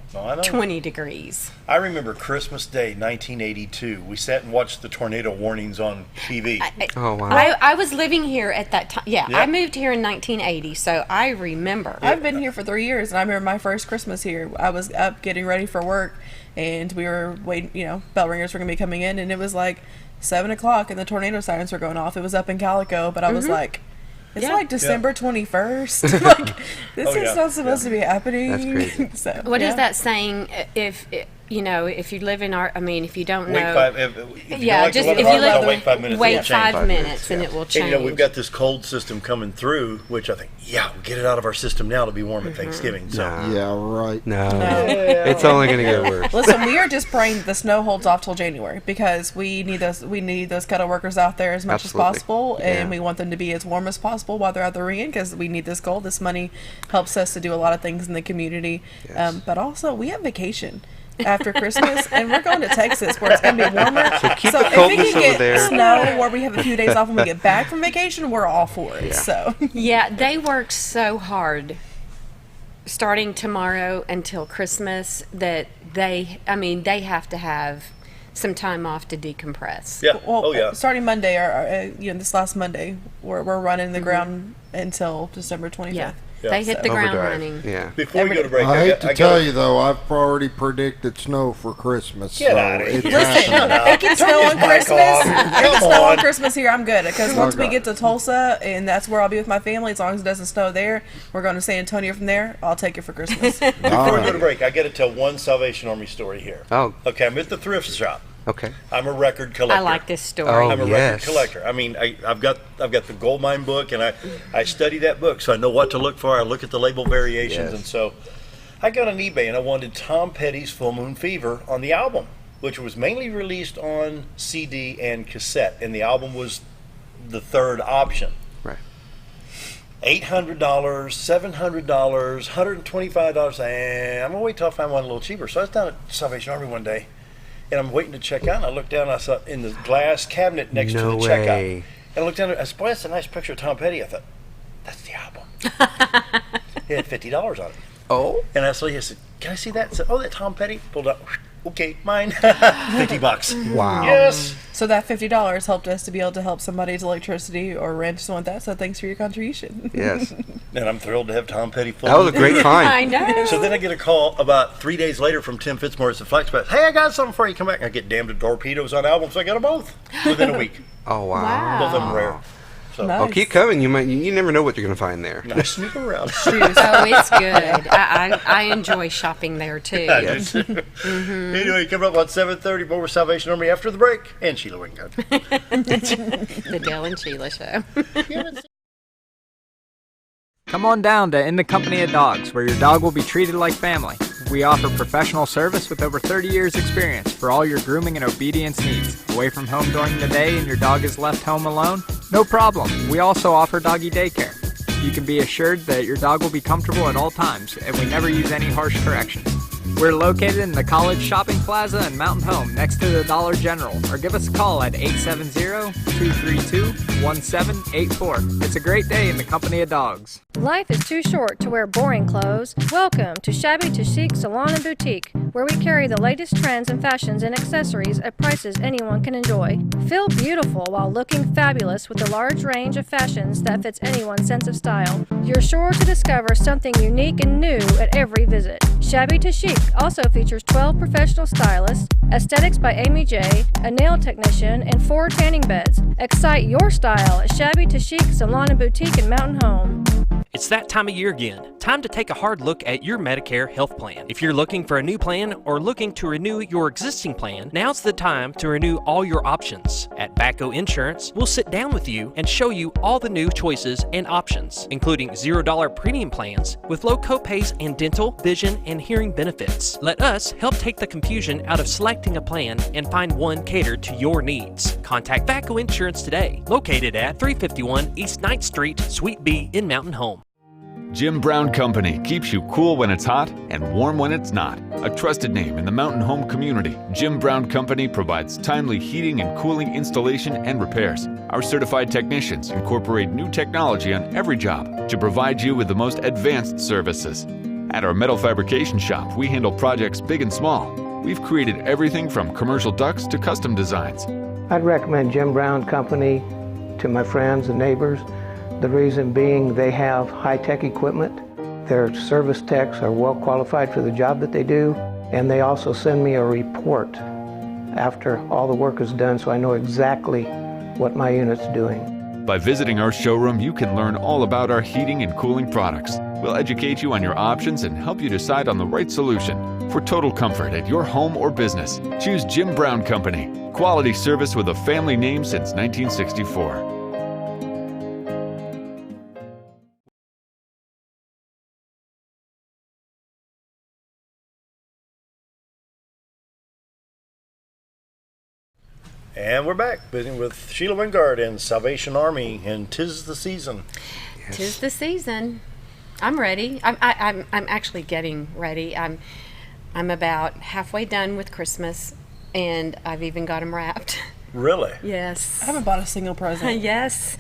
20 degrees. I remember Christmas Day, 1982. We sat and watched the tornado warnings on TV. I was living here at that time. Yeah, I moved here in 1980, so I remember. I've been here for 3 years, and I remember my first Christmas here. I was up getting ready for work, and we were waiting. Bell ringers were going to be coming in, and it was like 7 o'clock, and the tornado sirens were going off. It was up in Calico, but I was like, it's like December 21st. Like, this is not supposed to be happening. That's crazy. So, what is that saying? If you live in if you don't know, if you wait 5 minutes, wait 5 minutes, and it will change. And, we've got this cold system coming through, which I think, we'll get it out of our system now to be warm at Thanksgiving. So. Yeah, right. No. It's only going to get worse. Listen, we are just praying that the snow holds off till January because we need those kettle workers out there as much as possible, and we want them to be as warm as possible while they're out there ringing because we need this cold. This money helps us to do a lot of things in the community, but also we have vacation after Christmas, and we're going to Texas where it's going to be warmer. So keep so the if we coldness can get over there. snow where we have a few days off when we get back from vacation, we're all for it. So they worked so hard starting tomorrow until Christmas that they have to have some time off to decompress. Yeah. Well, starting Monday, this last Monday, we're running the ground until December 25th. Yeah. They hit the ground running. Yeah. Before we go to break, I hate to tell you though, I've already predicted snow for Christmas. Get so out of here. it's Listen, happening. it can snow on Christmas. It can snow on Christmas here. I'm good because once we get to Tulsa, and that's where I'll be with my family. As long as it doesn't snow there, we're going to San Antonio from there. I'll take it for Christmas. Before we go to break, I got to tell one Salvation Army story here. Oh. Okay, I'm at the thrift shop. Okay. I'm a record collector. I like this story. Oh, I'm a record collector. I mean, I've got the gold mine book, and I study that book, so I know what to look for. I look at the label variations, and so I got on eBay, and I wanted Tom Petty's Full Moon Fever on the album, which was mainly released on CD and cassette, and the album was the third option. Right. $800, $700, $125, and I'm gonna wait till I find one a little cheaper. So I was down at Salvation Army one day, and I'm waiting to check out, and I looked down, and I saw in the glass cabinet next to the checkout. And I looked down, and I said, boy, that's a nice picture of Tom Petty. I thought, that's the album. It had $50 on it. Oh. And I said, can I see that? I said, oh, that Tom Petty? Pulled out, okay, mine. $50. Wow. Yes. So that $50 helped us to be able to help somebody's electricity or rent or something like that. So thanks for your contribution. Yes. And I'm thrilled to have Tom Petty full. That was a great find. I know. So then I get a call about 3 days later from Tim Fitzmaurice at FlexPath. Hey, I got something for you. Come back. I get Damned to Torpedoes on album, so I got them both within a week. Oh, wow. Both of them rare. So. Nice. Oh, keep coming. You never know what you're going to find there. Nice snoop around. Oh, it's good. I enjoy shopping there too. Yes. Anyway, coming up on 7:30, more with Salvation Army after the break, and Sheila Wingard. The Dale and Sheila Show. Come on down to In the Company of Dogs, where your dog will be treated like family. We offer professional service with over 30 years experience for all your grooming and obedience needs. Away from home during the day and your dog is left home alone? No problem. We also offer doggy daycare. You can be assured that your dog will be comfortable at all times, and we never use any harsh corrections. We're located in the College Shopping Plaza in Mountain Home, next to the Dollar General, or give us a call at 870-232-1784. It's a great day in the company of dogs. Life is too short to wear boring clothes. Welcome to Shabby to Chic Salon and Boutique, where we carry the latest trends and fashions and accessories at prices anyone can enjoy. Feel beautiful while looking fabulous with a large range of fashions that fits anyone's sense of style. You're sure to discover something unique and new at every visit. Shabby to Chic also features 12 professional stylists, aesthetics by Amy J, a nail technician, and 4 tanning beds. Excite your style at Shabby to Chic Salon and Boutique in Mountain Home. It's that time of year again. Time to take a hard look at your Medicare health plan. If you're looking for a new plan or looking to renew your existing plan, now's the time to renew all your options. At Bacco Insurance, we'll sit down with you and show you all the new choices and options, including $0 premium plans with low copays and dental, vision, and hearing benefits. Let us help take the confusion out of selecting a plan and find one catered to your needs. Contact Bacco Insurance today, located at 351 East 9th Street, Suite B in Mountain Home. Jim Brown Company keeps you cool when it's hot and warm when it's not. A trusted name in the Mountain Home community, Jim Brown Company provides timely heating and cooling installation and repairs. Our certified technicians incorporate new technology on every job to provide you with the most advanced services. At our metal fabrication shop, we handle projects big and small. We've created everything from commercial ducts to custom designs. I'd recommend Jim Brown Company to my friends and neighbors. The reason being they have high-tech equipment, their service techs are well qualified for the job that they do, and they also send me a report after all the work is done so I know exactly what my unit's doing. By visiting our showroom, you can learn all about our heating and cooling products. We'll educate you on your options and help you decide on the right solution. For total comfort at your home or business, choose Jim Brown Company. Quality service with a family name since 1964. And we're back, visiting with Sheila Wingard and Salvation Army, and 'tis the season. Yes. 'Tis the season. I'm ready. I'm actually getting ready. I'm about halfway done with Christmas, and I've even got them wrapped. Really? Yes. I haven't bought a single present. Yes.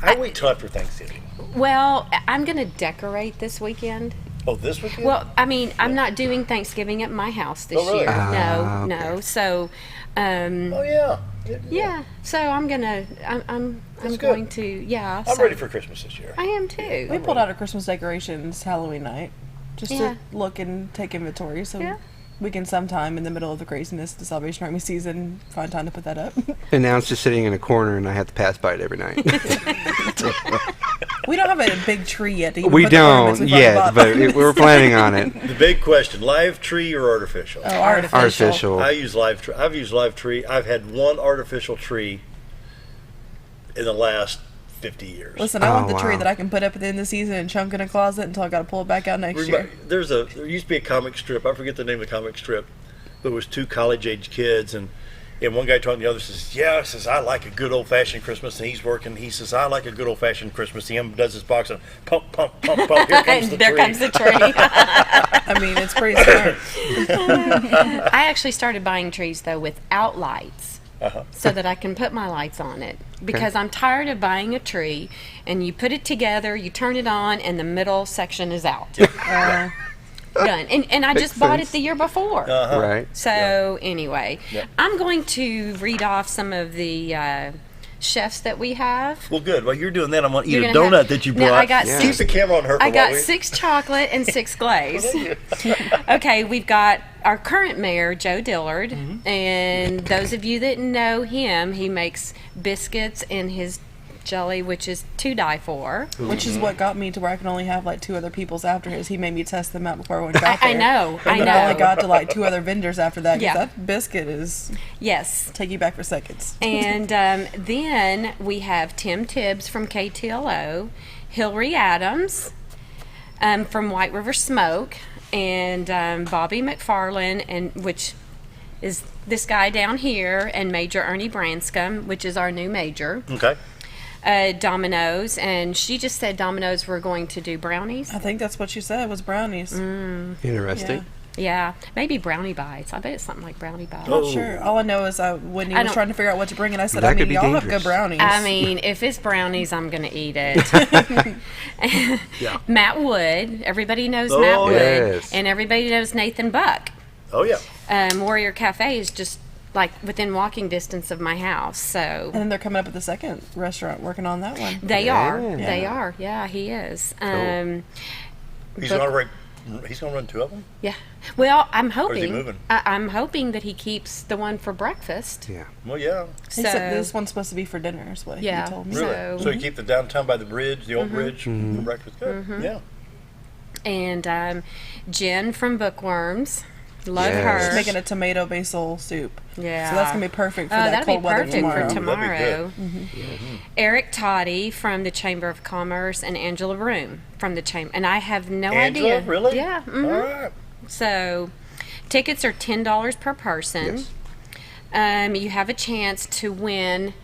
I wait till after Thanksgiving. Well, I'm going to decorate this weekend. Oh, this weekend? Well, I mean, I'm not doing Thanksgiving at my house this really? year. No. So, oh yeah. Yeah. So I'm gonna. I'm going to. Yeah. I'm ready for Christmas this year. I am too. We pulled out our Christmas decorations Halloween night, just to look and take inventory. So we can sometime in the middle of the craziness of the Salvation Army season find time to put that up. And now it's just sitting in a corner, and I have to pass by it every night. We don't have a big tree yet. To even We put the ornaments don't we yet, but we're planning on it. The big question: live tree or artificial? Oh, artificial. I use live tree. I've used live tree. I've had one artificial tree in the last 50 years. Listen, I want the tree that I can put up at the end of the season and chunk in a closet until I got to pull it back out next year. There used to be a comic strip. I forget the name of the comic strip. But it was 2 college-age kids, and one guy told the other, says, "Yeah," says, "I like a good old-fashioned Christmas." And he's working. He says, "I like a good old-fashioned Christmas." He does his box and pump, pump, pump, pump. Here comes the there tree. comes the tree. I mean, it's pretty smart. I actually started buying trees though without lights, so that I can put my lights on it. Because I'm tired of buying a tree and you put it together, you turn it on, and the middle section is out. Done. And I just bought it the year before. Right. So anyway, I'm going to read off some of the chefs that we have. Well, good. While you're doing that, I'm going to eat You're a gonna donut have- that you Now, brought. I got Keep the camera on her for I a got while, 6 chocolate and 6 glaze. Okay, we've got our current mayor, Joe Dillard, and those of you that know him, he makes biscuits in his jelly, which is to die for. Which is what got me to where I can only have like 2 other people's after his. He made me test them out before I went got there. I know. And then I only got to like 2 other vendors after that. 'Cause Yeah. that biscuit is take you back for seconds. And then we have Tim Tibbs from KTLO, Hillary Adams from White River Smoke, and Bobby McFarlane, and which is this guy down here, and Major Ernie Branscombe, which is our new major. Okay. Domino's, and she just said Domino's were going to do brownies. I think that's what she said was brownies. Interesting. Yeah, maybe brownie bites. I bet it's something like brownie bites. I'm not sure. All I know is Whitney was trying to figure out what to bring, and I said, That I mean, could be y'all have dangerous. good brownies. I mean, if it's brownies, I'm going to eat it. Yeah. Matt Wood. Everybody knows Oh, Matt Wood. yes. And everybody knows Nathan Buck. Oh, yeah. Warrior Cafe is just like within walking distance of my house. So And then they're coming up with the second restaurant, working on that one. they are. Yeah. They are. Yeah, he is. He's but- going to run 2 of them? Yeah. Well, I'm Or is he hoping. moving? I'm hoping that he keeps the one for breakfast. Yeah. Well, yeah. He said this one's supposed to be for dinner, is what Yeah. he told me. Really? So you keep the downtown by the bridge, the old bridge, for breakfast? Good. Yeah. And Jen from Bookworms. Love Yes. her. She's making a tomato basil soup. Yeah. So that's going to be perfect for Oh, that that'll cold be weather perfect tomorrow. for tomorrow. That'd be Eric Toddy from the Chamber of Commerce, and Angela Broom from the Chamber. And I have no Angela, idea. really? Yeah. All right. So tickets are $10 per person. Yes. You have a chance to win,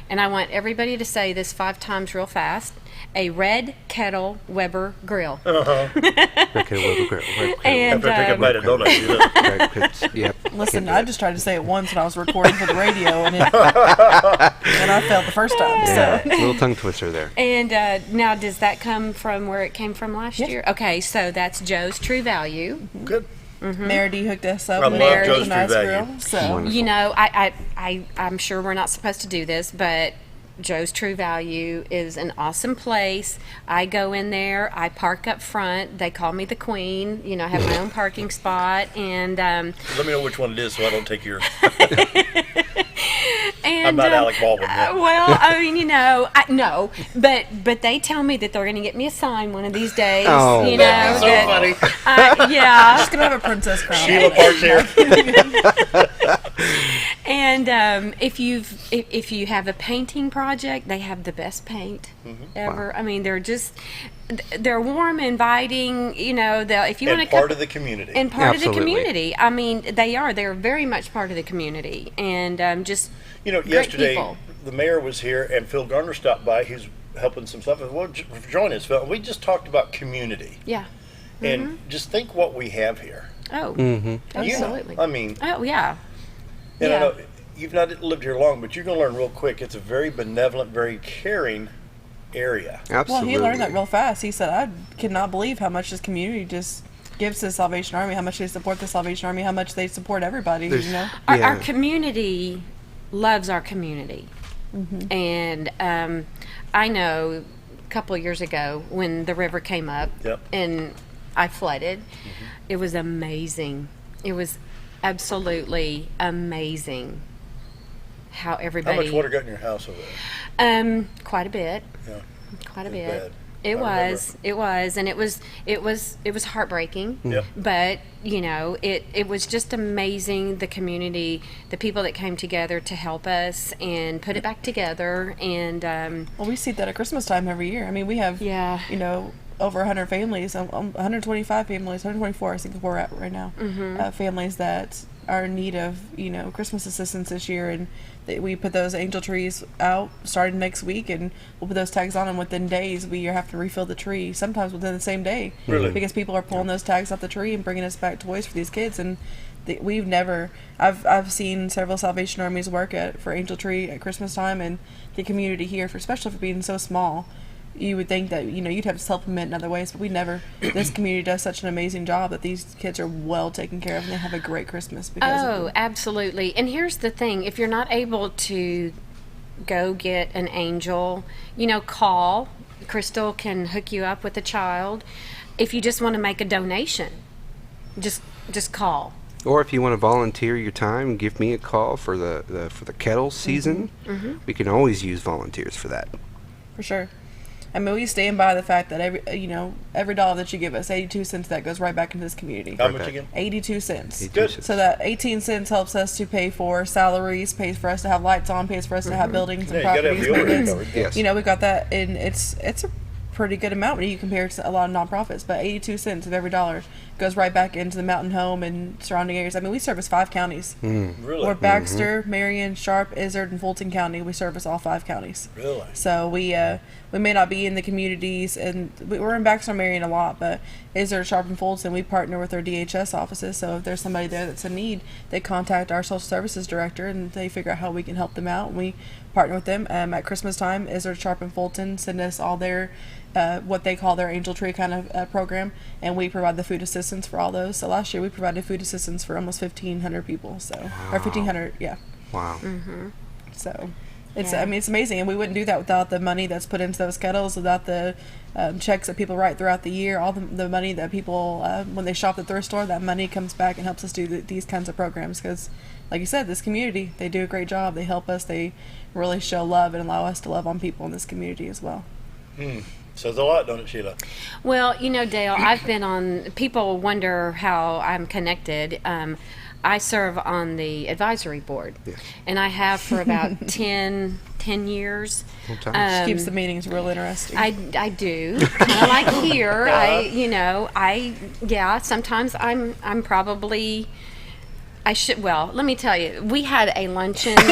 and I want everybody to say this 5 times real fast, a Red Kettle Weber grill. Okay, well, And, After I take a bite of donut, Yep. Listen, I just tried to say it once when I was recording for the radio, and I failed the first time. Yeah, So. little tongue twister there. And now, does that come from where it came from last year? Okay, so that's Joe's True Value. Good. Mary D hooked us up I with love a Joe's nice True Value. grill. So. You know, I'm sure we're not supposed to do this, but Joe's True Value is an awesome place. I go in there, I park up front. They call me the queen. You know, I have my own parking spot, and Let me know which one it is so I don't take yours. and I'm not Alec Baldwin yet. well, I mean, you know, no, but they tell me that they're going to get me a sign one of these days. Oh, you know, that's so funny. yeah. Just going to have a princess crown. Sheila parks here. And if you have a painting project, they have the best paint ever. Wow. I mean, they're warm, inviting. You know, if you want to part of the community. and part Absolutely. of the community. I mean, they're very much part of the community, and just You know, great yesterday people. the mayor was here and Phil Garner stopped by. He's helping some stuff. Well, join us, Phil. We just talked about community. Yeah. And just think what we have here. Oh, You know, absolutely. I mean, Oh, yeah. and Yeah. I know you've not lived here long, but you're going to learn real quick. It's a very benevolent, very caring area. Absolutely. Well, he learned that real fast. He said, I cannot believe how much this community just gives to the Salvation Army, how much they support the Salvation Army, how much they support everybody, There's- you know? Our community loves our community. And I know a couple of years ago when the river came up and I flooded, it was amazing. It was absolutely amazing how everybody... How much water got in your house over there? Quite a bit. Yeah. Quite a It was bit. bad. It I was, and it was heartbreaking. Yep. But you know, it was just amazing. The community, the people that came together to help us and put it back together. And well, we see that at Christmas time every year. I mean, we have, you know, over 100 families, 125 families, 124, I think we're at right now. Families that are in need of, you know, Christmas assistance this year, and we put those angel trees out starting next week, and we'll put those tags on, and within days we have to refill the tree, sometimes within the same day. Really? Because people are pulling those tags off the tree and bringing us back toys for these kids, and we've never, I've seen several Salvation Armies work for Angel Tree at Christmas time, and the community here, especially for being so small, you would think that, you know, you'd have to supplement in other ways, but we never. This community does such an amazing job that these kids are well taken care of, and they have a great Christmas because of it. Absolutely. And here's the thing: if you're not able to go get an angel, you know, call. Crystal can hook you up with a child. If you just want to make a donation, just call. Or if you want to volunteer your time and give me a call for the kettle season, we can always use volunteers for that. For sure. I mean, we stand by the fact that every dollar that you give us, 82 cents, that goes right back into this community. How much again? 82 cents. 82 cents. So that 18 cents helps us to pay for salaries, pays for us to have lights on, pays for us to have buildings and properties. Yes. We got that, and it's a pretty good amount when you compare it to a lot of nonprofits. But 82 cents of every dollar goes right back into the Mountain Home and surrounding areas. I mean, we service 5 counties. Really? We're Baxter, Marion, Sharp, Izard, and Fulton County. We service all 5 counties. Really? So we may not be in the communities, and we're in Baxter, Marion a lot, but Izard, Sharp, and Fulton, we partner with our DHS offices. So if there's somebody there that's in need, they contact our social services director, and they figure out how we can help them out. And we partner with them. At Christmas time, Izard, Sharp, and Fulton send us all their what they call their Angel Tree kind of program, and we provide the food assistance for all those. So last year we provided food assistance for almost 1,500 people. So or 1,500, yeah. Wow. So it's I mean, it's amazing, and we wouldn't do that without the money that's put into those kettles, without the checks that people write throughout the year, all the money that people when they shop at the thrift store, that money comes back and helps us do these kinds of programs. Because like you said, this community, they do a great job. They help us. They really show love and allow us to love on people in this community as well. Says a lot, don't it, Sheila? Well, Dale, I've been on, people wonder how I'm connected. I serve on the advisory board, and I have for about 10 years. Keeps the meetings real interesting. I do, kind of like here. Sometimes I'm probably. Let me tell you, we had a luncheon. And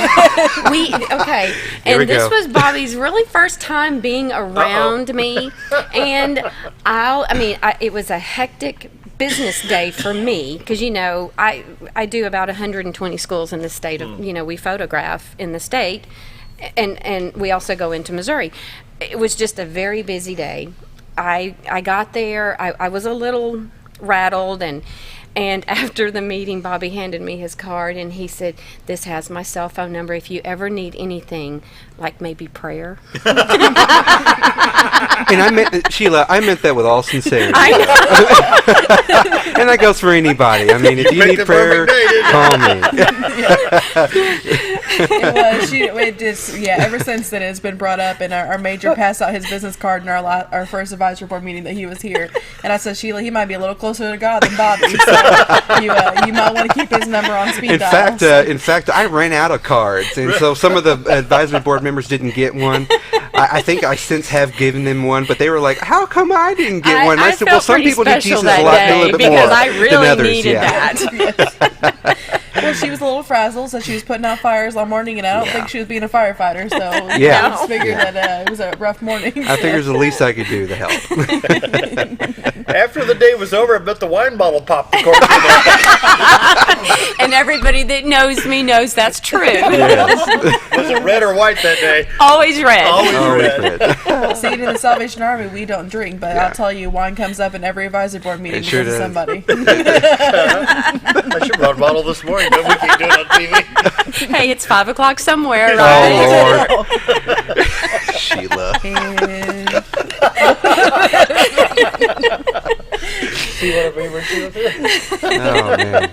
this was Bobby's really first time being around me, and it was a hectic business day for me because I do about 120 schools in the state of we photograph in the state, and we also go into Missouri. It was just a very busy day. I got there. I was a little rattled and after the meeting, Bobby handed me his card, and he said, "This has my cell phone number if you ever need anything, like maybe prayer." And I meant, Sheila, I meant that with all sincerity. And that goes for anybody. I mean, if you need prayer, call me. Ever since then, it's been brought up, and our major passed out his business card in our first advisory board meeting that he was here. And I said, "Sheila, he might be a little closer to God than Bobby, so you might want to keep his number on speed dial." In fact, I ran out of cards, and so some of the advisory board members didn't get one. I think I since have given them one, but they were like, "How come I didn't get one?" I said, "Well, some people need Jesus a little bit more because I really than others." needed that. Well, she was a little frazzled, so she was putting out fires all morning, and I don't think she was being a firefighter, so I just figured that it was a rough morning. I figured it was the least I could do to help. After the day was over, I bet the wine bottle popped the cork. And everybody that knows me knows that's true. Yes. Was it red or white that day? Always red. Always red. See, in the Salvation Army, we don't drink, but I'll tell you, wine comes up in every advisory board meeting because of somebody. I should have brought a bottle this morning, but we keep doing it on TV. Hey, it's 5 o'clock somewhere, right? Oh, Lord. Sheila. See what a favorite Sheila is? Oh, man.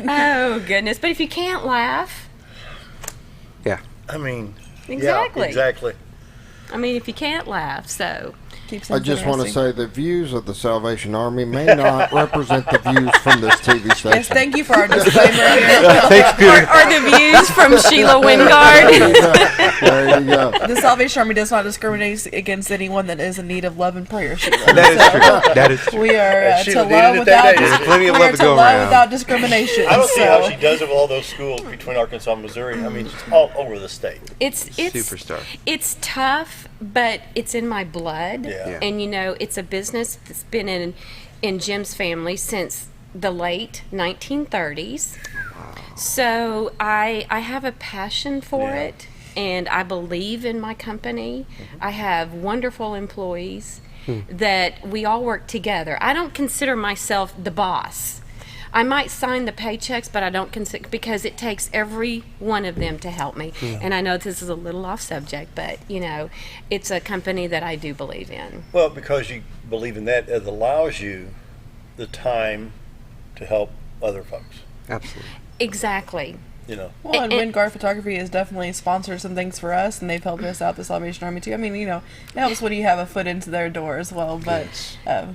Oh, goodness. But if you can't laugh. Yeah. I mean. Exactly. Yeah, exactly. I mean, if you can't laugh, so. I just want to say the views of the Salvation Army may not represent the views from this TV station. Yes, thank you for our disclaimer here. Thanks, Peter. Or the views from Sheila Wingard. There you go. The Salvation Army does not discriminate against anyone that is in need of love and prayer, Sheila. That is true. That is true. We are to Sheila love without without discrimination. I don't see how she does it with all those schools between Arkansas and Missouri. I mean, she's all over the state. It's superstar. It's tough, but it's in my blood. Yeah. And it's a business that's been in Jim's family since the late 1930s. Wow. So I have a passion for it, and I believe in my company. I have wonderful employees that we all work together. I don't consider myself the boss. I might sign the paychecks, but I don't consider, because it takes every one of them to help me. Yeah. And I know this is a little off subject, but it's a company that I do believe in. Well, because you believe in that, it allows you the time to help other folks. Absolutely. Exactly. Well, and Wingard Photography has definitely sponsored some things for us, and they've helped us out, the Salvation Army, too. I mean, it helps when you have a foot into their door as well, but, what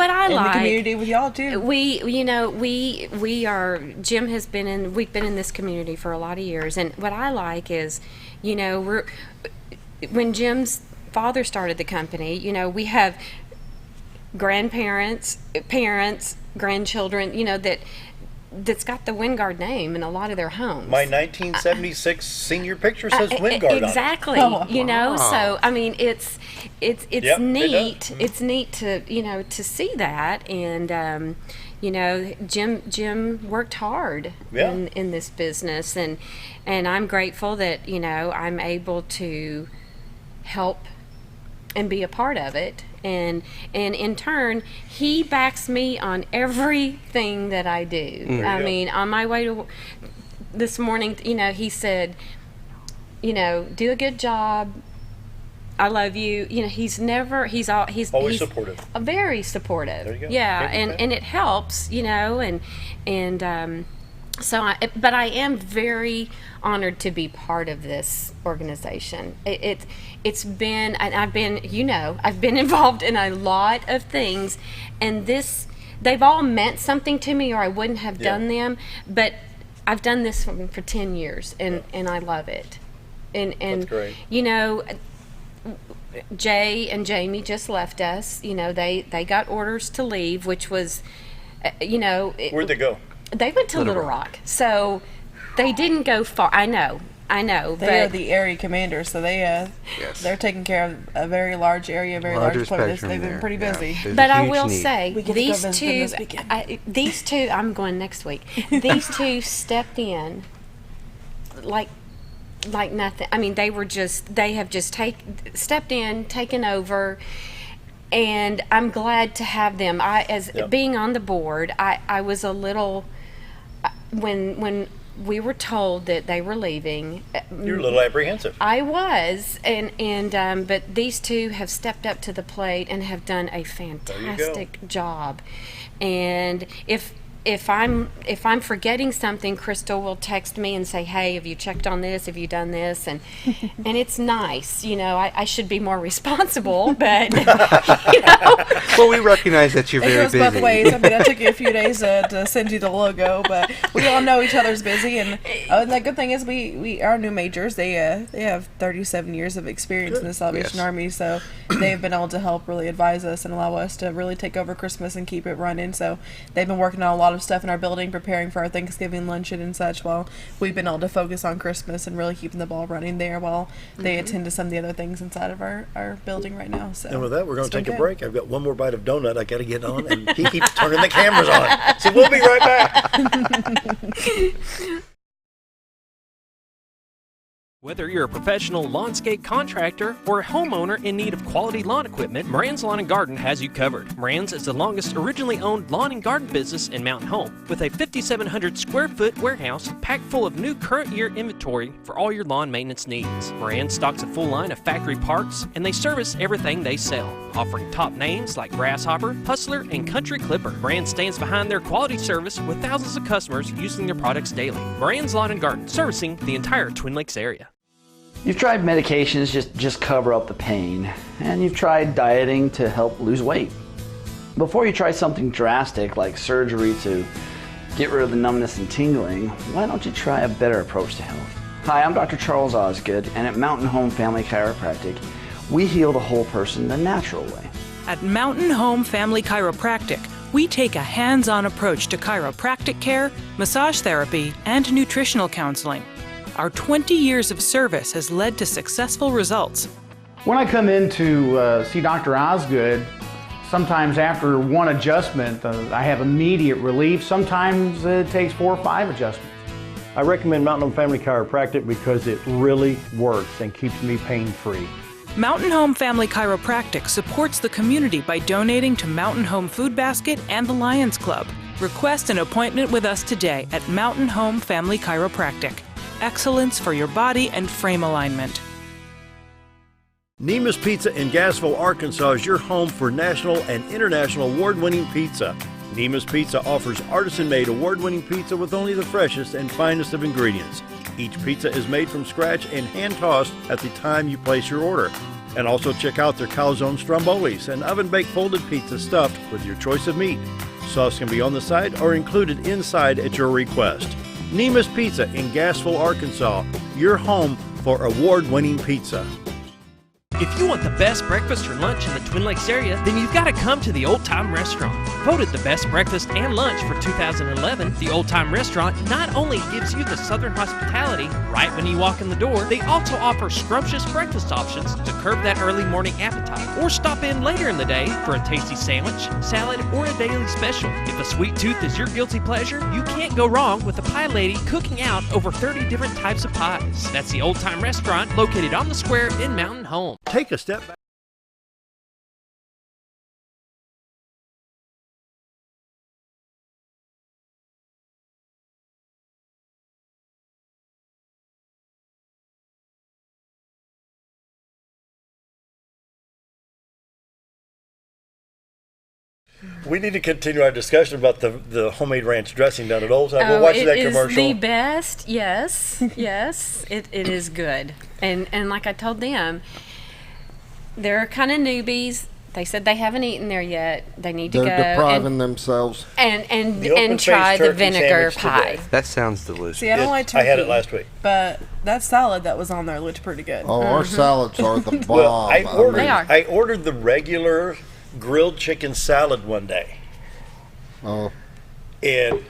I in like, the community with y'all, too. We've been in this community for a lot of years, and what I like is, when Jim's father started the company, we have grandparents, parents, grandchildren, that's got the Wingard name in a lot of their homes. My 1976 senior picture says Wingard exactly. on it. So I mean, it's Yep, neat. it does. It's neat to to see that, and Jim worked hard in this business, and I'm grateful that I'm able to help and be a part of it. And in turn, he backs me on everything that I do. I mean, on my way to this morning, he said, do a good job. I love you. He's always supportive. Very supportive. There you go. Yeah, and it helps, so but I am very honored to be part of this organization. It's been, and I've been involved in a lot of things, and they've all meant something to me, or I wouldn't have done them. But I've done this for 10 years, and I love it. And That's great. Jay and Jamie just left us. They got orders to leave, which was, Where'd they go? They went to Little Rock. So they didn't go far. I know. They are the area commanders, so they're taking care of a very large area, very large place. They've been pretty busy. Yeah. But I will say, We get to go visit them this weekend. I'm going next week. These two stepped in like nothing. I mean, they have just stepped in, taken over. And I'm glad to have them. Being on the board, I was a little, when we were told that they were leaving. You're a little apprehensive. I was, but these two have stepped up to the plate and have done a fantastic job. And if I'm forgetting something, Crystal will text me and say, "Hey, have you checked on this? Have you done this?" And it's nice. I should be more responsible, but Well, we recognize that you're very busy. It goes both ways. I mean, it took you a few days to send you the logo, but we all know each other's busy. And the good thing is, we our new majors. They have 37 years of experience in the Salvation Army, so they've been able to help really advise us and allow us to really take over Christmas and keep it running. So they've been working on a lot of stuff in our building, preparing for our Thanksgiving luncheon and such, while we've been able to focus on Christmas and really keeping the ball running there while they attend to some of the other things inside of our building right now. So, and with that, we're going to take a break. I've got one more bite of donut I got to get on, and he keeps turning the cameras on. So we'll be right back. Whether you're a professional lawnscape contractor or a homeowner in need of quality lawn equipment, Moran's Lawn & Garden has you covered. Moran's is the longest originally owned lawn and garden business in Mountain Home, with a 5,700 square foot warehouse packed full of new current year inventory for all your lawn maintenance needs. Moran stocks a full line of factory parts, and they service everything they sell, offering top names like Grasshopper, Hustler, and Country Clipper. Moran stands behind their quality service with thousands of customers using their products daily. Moran's Lawn & Garden, servicing the entire Twin Lakes area. You've tried medications just cover up the pain, and you've tried dieting to help lose weight. Before you try something drastic like surgery to get rid of the numbness and tingling, why don't you try a better approach to health? Hi, I'm Dr. Charles Osgood, and at Mountain Home Family Chiropractic, we heal the whole person the natural way. At Mountain Home Family Chiropractic, we take a hands-on approach to chiropractic care, massage therapy, and nutritional counseling. Our 20 years of service has led to successful results. When I come in to see Dr. Osgood, sometimes after one adjustment, I have immediate relief. Sometimes it takes 4 or 5 adjustments. I recommend Mountain Home Family Chiropractic because it really works and keeps me pain-free. Mountain Home Family Chiropractic supports the community by donating to Mountain Home Food Basket and the Lions Club. Request an appointment with us today at Mountain Home Family Chiropractic. Excellence for your body and frame alignment. Neema's Pizza in Gassville, Arkansas is your home for national and international award-winning pizza. Nima's Pizza offers artisan-made, award-winning pizza with only the freshest and finest of ingredients. Each pizza is made from scratch and hand-tossed at the time you place your order. And also check out their calzone strombolis, an oven-baked folded pizza stuffed with your choice of meat. Sauce can be on the side or included inside at your request. Nima's Pizza in Gassville, Arkansas, your home for award-winning pizza. If you want the best breakfast or lunch in the Twin Lakes area, then you've got to come to the Old Time Restaurant. Voted the best breakfast and lunch for 2011, the Old Time Restaurant not only gives you the southern hospitality right when you walk in the door, they also offer scrumptious breakfast options to curb that early morning appetite. Or stop in later in the day for a tasty sandwich, salad, or a daily special. If a sweet tooth is your guilty pleasure, you can't go wrong with a pie lady cooking out over 30 different types of pies. That's the Old Time Restaurant located on the square in Mountain Home. Take a step back. We need to continue our discussion about the homemade ranch dressing down at Old Time. We'll watch that commercial. It is the best. Yes, yes, it is good. And like I told them, they're kind of newbies. They said they haven't eaten there yet. They need to go. They're depriving themselves. And try the vinegar pie. Today. That sounds delicious. See, I don't like turkey. I had it last week. But that salad that was on there looked pretty good. Oh, our salads are the bomb. Well, I ordered the regular grilled chicken salad one day. Oh. And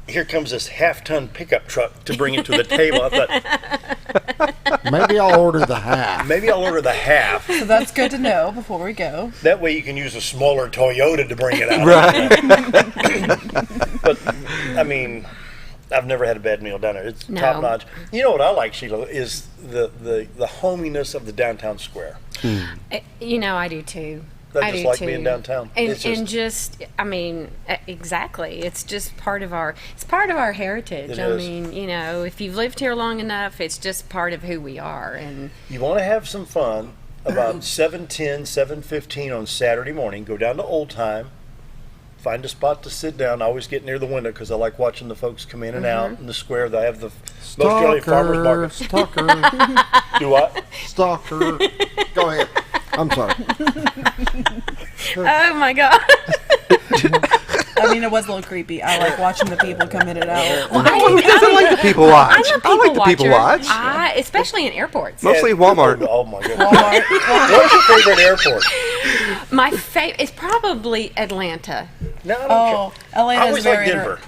here comes this half-ton pickup truck to bring it to the table. I thought, maybe I'll order the half. Maybe I'll order the half. So that's good to know before we go. That way you can use a smaller Toyota to bring it out. Right. But, I mean, I've never had a bad meal down there. It's top-notch. You know what I like, Sheila, is the hominess of the downtown square. You know, I do too. I just like being downtown. I mean, exactly. It's just part of our heritage. I mean, you know, if you've lived here long enough, it's just part of who we are. And you want to have some fun, about 7:10, 7:15 on Saturday morning, go down to Old Time, find a spot to sit down. I always get near the window because I like watching the folks come in and out in the square. They have the most Australian farmers market. Stalker. Do what? Stalker. Go ahead. I'm sorry. Oh my God. I mean, it was a little creepy. I like watching the people come in and out. Well, who doesn't like the people watch? I like the people watch. Especially in airports. Mostly Walmart. Oh my God. What's your favorite airport? My favorite is probably Atlanta. No, I don't care. Atlanta I always is very like Denver.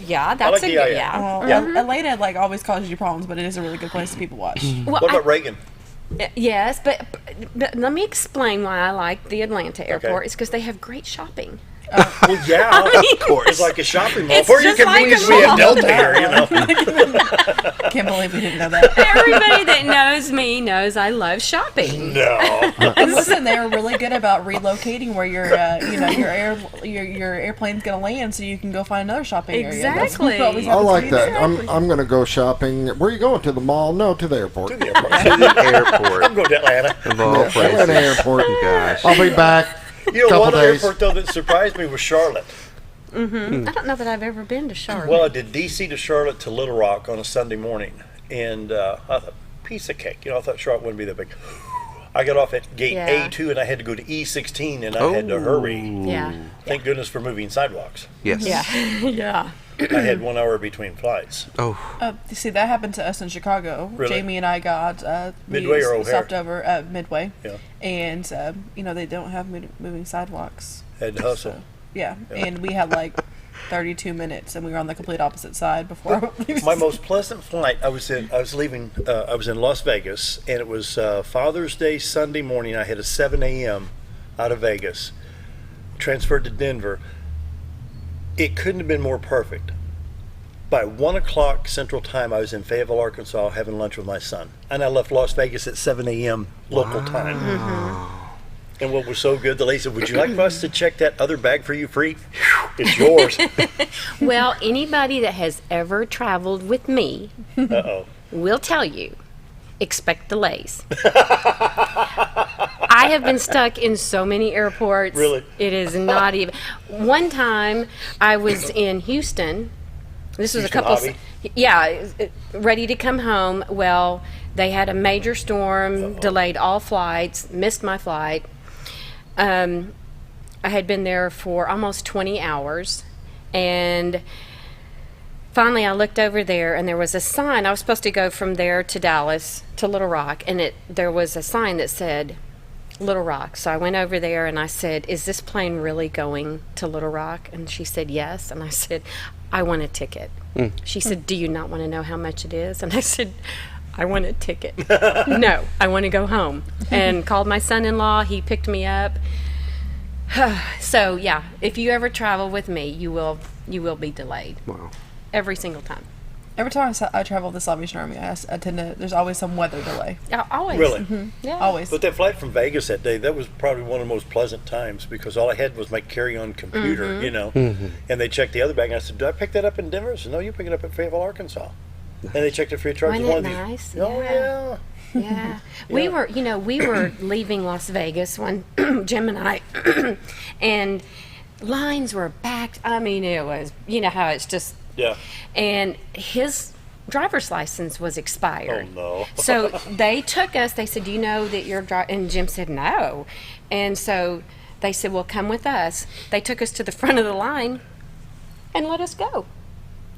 Yeah, that's like Atlanta like always causes you problems, but it is a really good place to people watch. What about Reagan? Yes, but let me explain why I like the Atlanta airport. It's because they have great shopping. Well, yeah, of course. It's like a shopping mall. For your convenience, we have Delta here, you know. Can't believe we didn't know that. Everybody that knows me knows I love shopping. No. And listen, they were really good about relocating where your airplane's gonna land, so you can go find another shopping area. Exactly. I like that. I'm gonna go shopping. Where are you going? To the mall? No, to the airport. To the airport. I'm going to Atlanta. Of all places. Atlanta airport. Gosh. I'll be back. You know, one airport, though, that surprised me was Charlotte. I don't know that I've ever been to Charlotte. Well, I did D.C. to Charlotte to Little Rock on a Sunday morning, and I thought, piece of cake. You know, I thought Charlotte wouldn't be that big. I got off at gate A2, and I had to go to E16, and I had to hurry. Yeah. Thank goodness for moving sidewalks. Yes. Yeah. I had 1 hour between flights. See, that happened to us in Chicago. Really? Jamie and I got Midway or O'Hare? stopped over at Midway. Yeah. And they don't have moving sidewalks. Had to hustle. So, yeah, and we had like 32 minutes, and we were on the complete opposite side before. My most pleasant flight. I was in Las Vegas, and it was Father's Day Sunday morning. I had a 7 a.m. out of Vegas, transferred to Denver. It couldn't have been more perfect. By 1 o'clock Central Time, I was in Fayetteville, Arkansas, having lunch with my son, and I left Las Vegas at 7 a.m. local time. And what was so good, the lady said, "Would you like for us to check that other bag for you free? It's yours." Well, anybody that has ever traveled with me will tell you, expect delays. I have been stuck in so many airports. Really? It is not even. One time I was in Houston. This was Houston a couple. Hobby? Ready to come home. Well, they had a major storm, delayed all flights, missed my flight. I had been there for almost 20 hours, and finally I looked over there, and there was a sign. I was supposed to go from there to Dallas to Little Rock, and there was a sign that said Little Rock. So I went over there and I said, "Is this plane really going to Little Rock?" And she said, "Yes." And I said, "I want a ticket." She said, "Do you not want to know how much it is?" And I said, "I want a ticket." "No, I want to go home." And called my son-in-law. He picked me up. So yeah, if you ever travel with me, you will be delayed. Wow. Every single time. Every time I travel with the Salvation Army, I tend to. There's always some weather delay. Always. Really? Yeah. Always. But that flight from Vegas that day, that was probably one of the most pleasant times because all I had was my carry-on computer, and they checked the other bag, and I said, "Did I pick that up in Denver?" I said, "No, you pick it up in Fayetteville, Arkansas." And they checked it free of charge. Wasn't it nice? Oh, yeah. Yeah. We were leaving Las Vegas when Jim and I, and lines were backed. I mean, it was, how it's just. Yeah. And his driver's license was expired. Oh, no. So they took us, they said, "Do you know that you're and Jim said, "No." And so they said, "Well, come with us." They took us to the front of the line and let us go.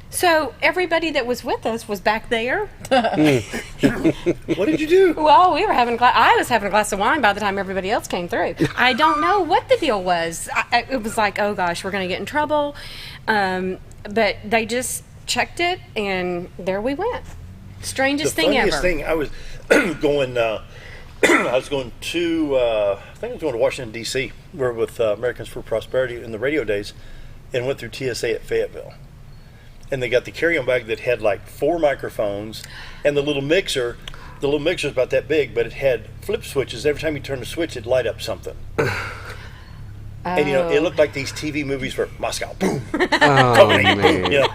So everybody that was with us was back there. What did you do? Well, I was having a glass of wine by the time everybody else came through. I don't know what the deal was. It was like, oh gosh, we're going to get in trouble. But they just checked it, and there we went. Strangest thing ever. The funniest thing, I was going. I was going to. I think I was going to Washington D.C. We're with Americans for Prosperity in the radio days, and went through TSA at Fayetteville. And they got the carry-on bag that had like 4 microphones, and the little mixer. The little mixer's about that big, but it had flip switches. Every time you turn the switch, it'd light up something. And it looked like these TV movies where Moscow, boom, Copenhagen, boom.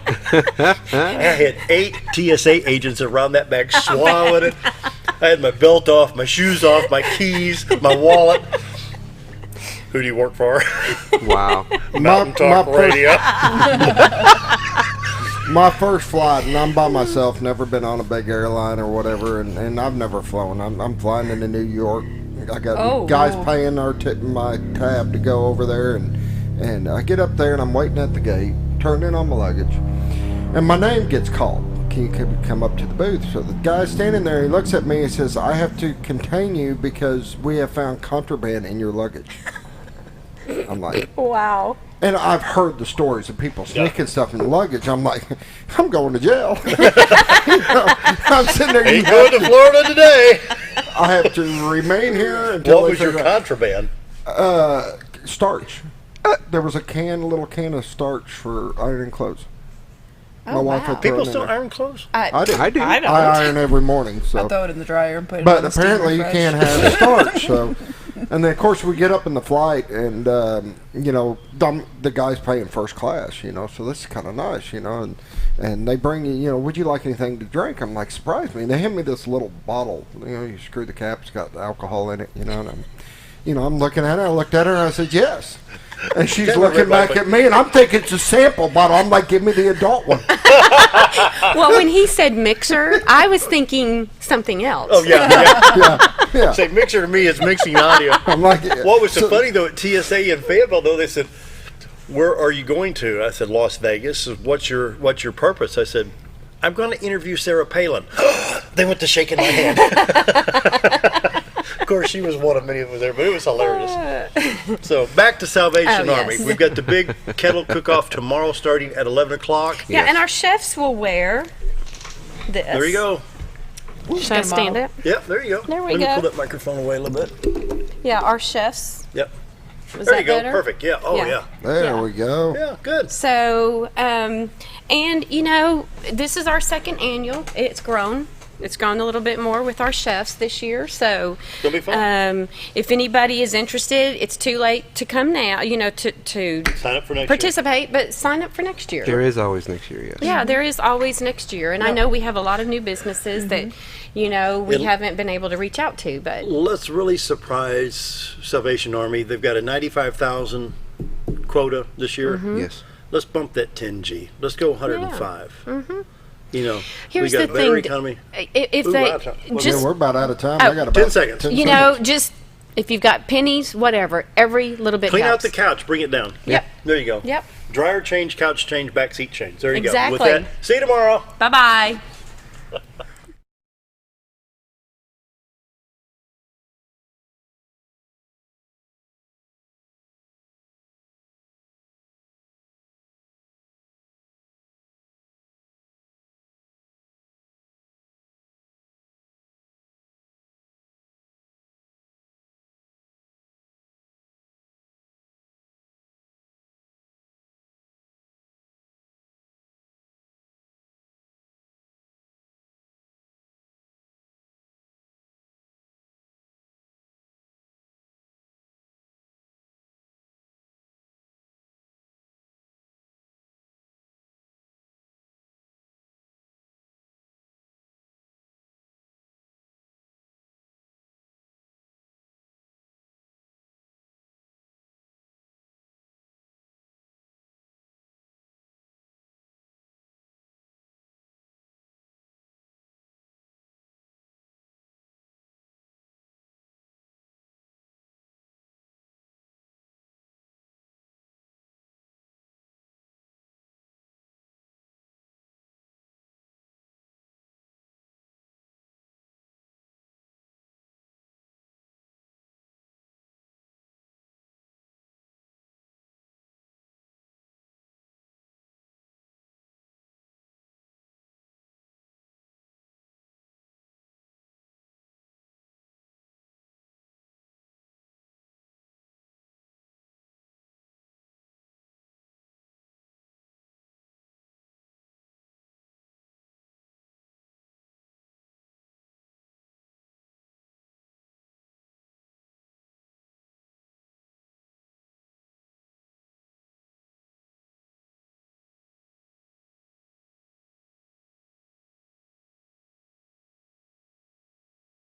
I had 8 TSA agents around that bag swallowing it. I had my belt off, my shoes off, my keys, my wallet. Who do you work for? Wow. Mountain Talk Radio. My first flight, and I'm by myself, never been on a big airline or whatever, and I've never flown. I'm flying into New York. I got guys paying or tipping my tab to go over there, and I get up there and I'm waiting at the gate, turned in on my luggage, and my name gets called. Can you come up to the booth? So the guy's standing there, he looks at me and says, "I have to contain you because we have found contraband in your luggage." I'm like, wow. And I've heard the stories of people sneaking stuff in luggage. I'm like, I'm going to jail. I'm sitting there. Ain't going to Florida today. I have to remain here until. What was your contraband? Starch. There was a little can of starch for ironing clothes. My wife had people still iron clothes? I do. I don't. I iron every morning. So. I throw it in the dryer and put it. But on the apparently you steamer can't fresh. have starch. So, and then of course we get up in the flight, and the guy's paying first class. So this is kind of nice. And they bring you. Would you like anything to drink? I'm like, surprise me. And they hand me this little bottle. You screw the cap. It's got alcohol in it. And I'm looking at her. I looked at her and I said, yes. And she's looking back at me, and I'm thinking it's a sample bottle. I'm like, give me the adult one. Well, when he said mixer, I was thinking something else. Oh, yeah. Yeah. Say mixer to me is mixing audio. I'm like, what was so funny, though, at TSA in Fayetteville, though, they said, "Where are you going to?" I said, "Las Vegas." What's your purpose? I said, "I'm going to interview Sarah Palin." They went to shaking my hand. Of course, she was one of many of them there, but it was hilarious. So back to Salvation Army. We've got the big kettle cook-off tomorrow starting at 11 o'clock. Yeah, and our chefs will wear this. There you go. Should I stand it? Yep, there you go. There we Let go. me pull that microphone away a little bit. Yeah, our chefs. Yep. Was there that you go. better? Perfect. Yeah. Oh, yeah. There we go. Yeah, good. So, and this is our second annual. It's grown. It's gone a little bit more with our chefs this year. So it'll be fun. If anybody is interested, it's too late to come now, to sign up for next participate, but sign up for next year. There is always next year, yes. Yeah, there is always next year. And I know we have a lot of new businesses that, we haven't been able to reach out to. But let's really surprise Salvation Army. They've got a 95,000 quota this year. Yes. Let's bump that 10G. Let's go 105. Here's we got the battery thing. economy. If we're about out of time. Oh, I got about 10 seconds. 10 seconds. Just if you've got pennies, whatever, every little bit Clean helps. out the couch, bring it down. Yep. There you go. Yep. Dryer change, couch change, back seat change. There you Exactly. go. With that, see you tomorrow. Bye-bye.